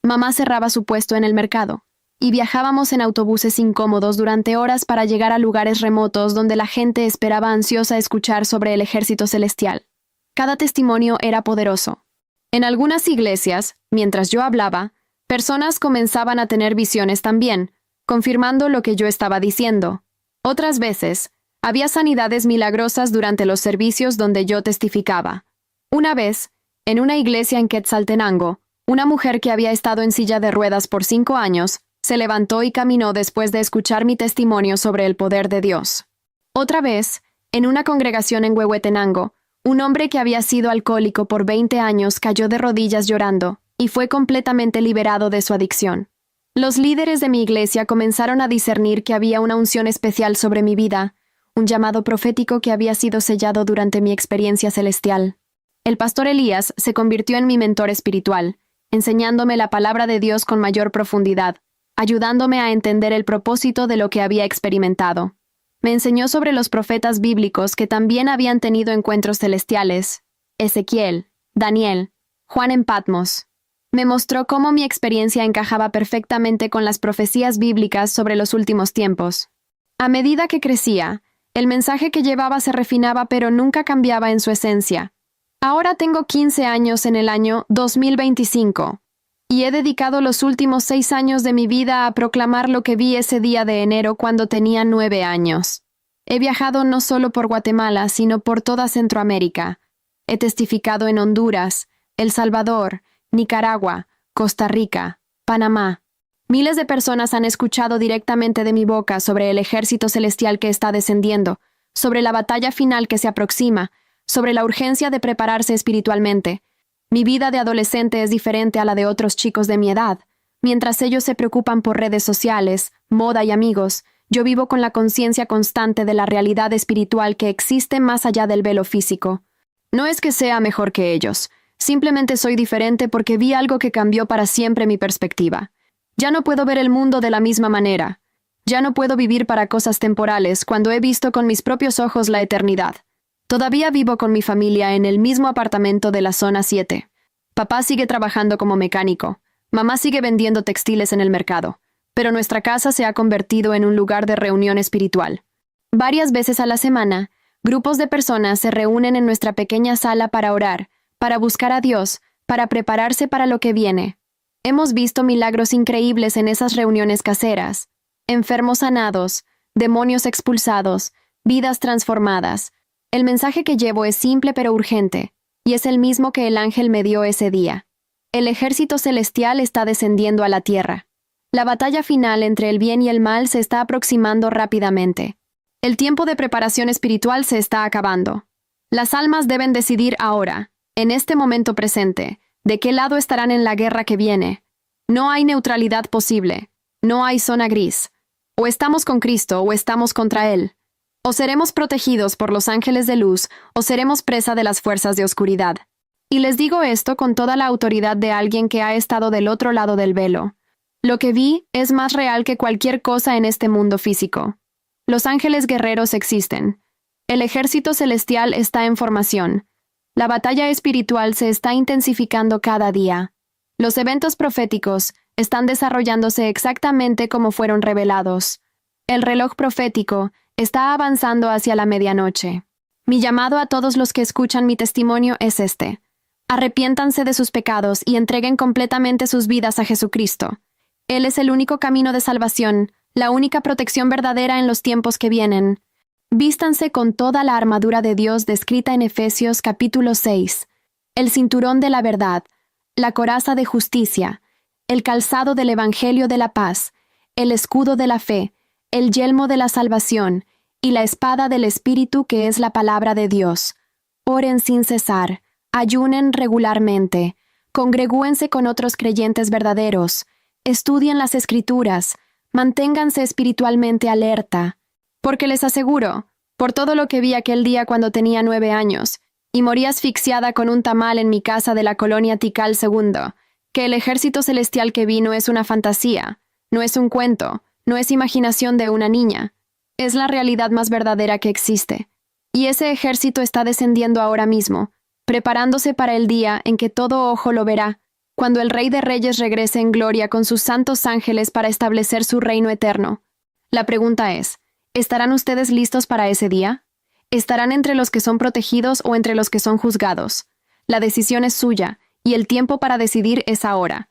[SPEAKER 1] Mamá cerraba su puesto en el mercado. Y viajábamos en autobuses incómodos durante horas para llegar a lugares remotos donde la gente esperaba ansiosa escuchar sobre el ejército celestial. Cada testimonio era poderoso. En algunas iglesias, mientras yo hablaba, personas comenzaban a tener visiones también, confirmando lo que yo estaba diciendo. Otras veces, había sanidades milagrosas durante los servicios donde yo testificaba. Una vez, en una iglesia en Quetzaltenango, una mujer que había estado en silla de ruedas por 5 años, se levantó y caminó después de escuchar mi testimonio sobre el poder de Dios. Otra vez, en una congregación en Huehuetenango, un hombre que había sido alcohólico por 20 años cayó de rodillas llorando y fue completamente liberado de su adicción. Los líderes de mi iglesia comenzaron a discernir que había una unción especial sobre mi vida, un llamado profético que había sido sellado durante mi experiencia celestial. El pastor Elías se convirtió en mi mentor espiritual, enseñándome la palabra de Dios con mayor profundidad, ayudándome a entender el propósito de lo que había experimentado. Me enseñó sobre los profetas bíblicos que también habían tenido encuentros celestiales: Ezequiel, Daniel, Juan en Patmos. Me mostró cómo mi experiencia encajaba perfectamente con las profecías bíblicas sobre los últimos tiempos. A medida que crecía, el mensaje que llevaba se refinaba pero nunca cambiaba en su esencia. Ahora tengo 15 años en el año 2025, y he dedicado los últimos 6 años de mi vida a proclamar lo que vi ese día de enero cuando tenía 9 años. He viajado no solo por Guatemala, sino por toda Centroamérica. He testificado en Honduras, El Salvador, Nicaragua, Costa Rica, Panamá. Miles de personas han escuchado directamente de mi boca sobre el ejército celestial que está descendiendo, sobre la batalla final que se aproxima, sobre la urgencia de prepararse espiritualmente. Mi vida de adolescente es diferente a la de otros chicos de mi edad. Mientras ellos se preocupan por redes sociales, moda y amigos, yo vivo con la conciencia constante de la realidad espiritual que existe más allá del velo físico. No es que sea mejor que ellos, simplemente soy diferente porque vi algo que cambió para siempre mi perspectiva. Ya no puedo ver el mundo de la misma manera. Ya no puedo vivir para cosas temporales cuando he visto con mis propios ojos la eternidad. Todavía vivo con mi familia en el mismo apartamento de la zona 7. Papá sigue trabajando como mecánico. Mamá sigue vendiendo textiles en el mercado. Pero nuestra casa se ha convertido en un lugar de reunión espiritual. Varias veces a la semana, grupos de personas se reúnen en nuestra pequeña sala para orar, para buscar a Dios, para prepararse para lo que viene. Hemos visto milagros increíbles en esas reuniones caseras. Enfermos sanados, demonios expulsados, vidas transformadas. El mensaje que llevo es simple pero urgente, y es el mismo que el ángel me dio ese día. El ejército celestial está descendiendo a la tierra. La batalla final entre el bien y el mal se está aproximando rápidamente. El tiempo de preparación espiritual se está acabando. Las almas deben decidir ahora, en este momento presente, de qué lado estarán en la guerra que viene. No hay neutralidad posible. No hay zona gris. O estamos con Cristo o estamos contra Él. O seremos protegidos por los ángeles de luz o seremos presa de las fuerzas de oscuridad. Y les digo esto con toda la autoridad de alguien que ha estado del otro lado del velo. Lo que vi es más real que cualquier cosa en este mundo físico. Los ángeles guerreros existen. El ejército celestial está en formación. La batalla espiritual se está intensificando cada día. Los eventos proféticos están desarrollándose exactamente como fueron revelados. El reloj profético está avanzando hacia la medianoche. Mi llamado a todos los que escuchan mi testimonio es este. Arrepiéntanse de sus pecados y entreguen completamente sus vidas a Jesucristo. Él es el único camino de salvación, la única protección verdadera en los tiempos que vienen. Vístanse con toda la armadura de Dios descrita en Efesios capítulo 6, el cinturón de la verdad, la coraza de justicia, el calzado del Evangelio de la paz, el escudo de la fe, el yelmo de la salvación y la espada del Espíritu que es la palabra de Dios. Oren sin cesar, ayunen regularmente, congregúense con otros creyentes verdaderos, estudien las Escrituras, manténganse espiritualmente alerta, porque les aseguro, por todo lo que vi aquel día cuando tenía 9 años, y morí asfixiada con un tamal en mi casa de la colonia Tikal II, que el ejército celestial que vi no es una fantasía, no es un cuento, no es imaginación de una niña, es la realidad más verdadera que existe. Y ese ejército está descendiendo ahora mismo, preparándose para el día en que todo ojo lo verá, cuando el Rey de Reyes regrese en gloria con sus santos ángeles para establecer su reino eterno. La pregunta es, ¿estarán ustedes listos para ese día? ¿Estarán entre los que son protegidos o entre los que son juzgados? La decisión es suya, y el tiempo para decidir es ahora.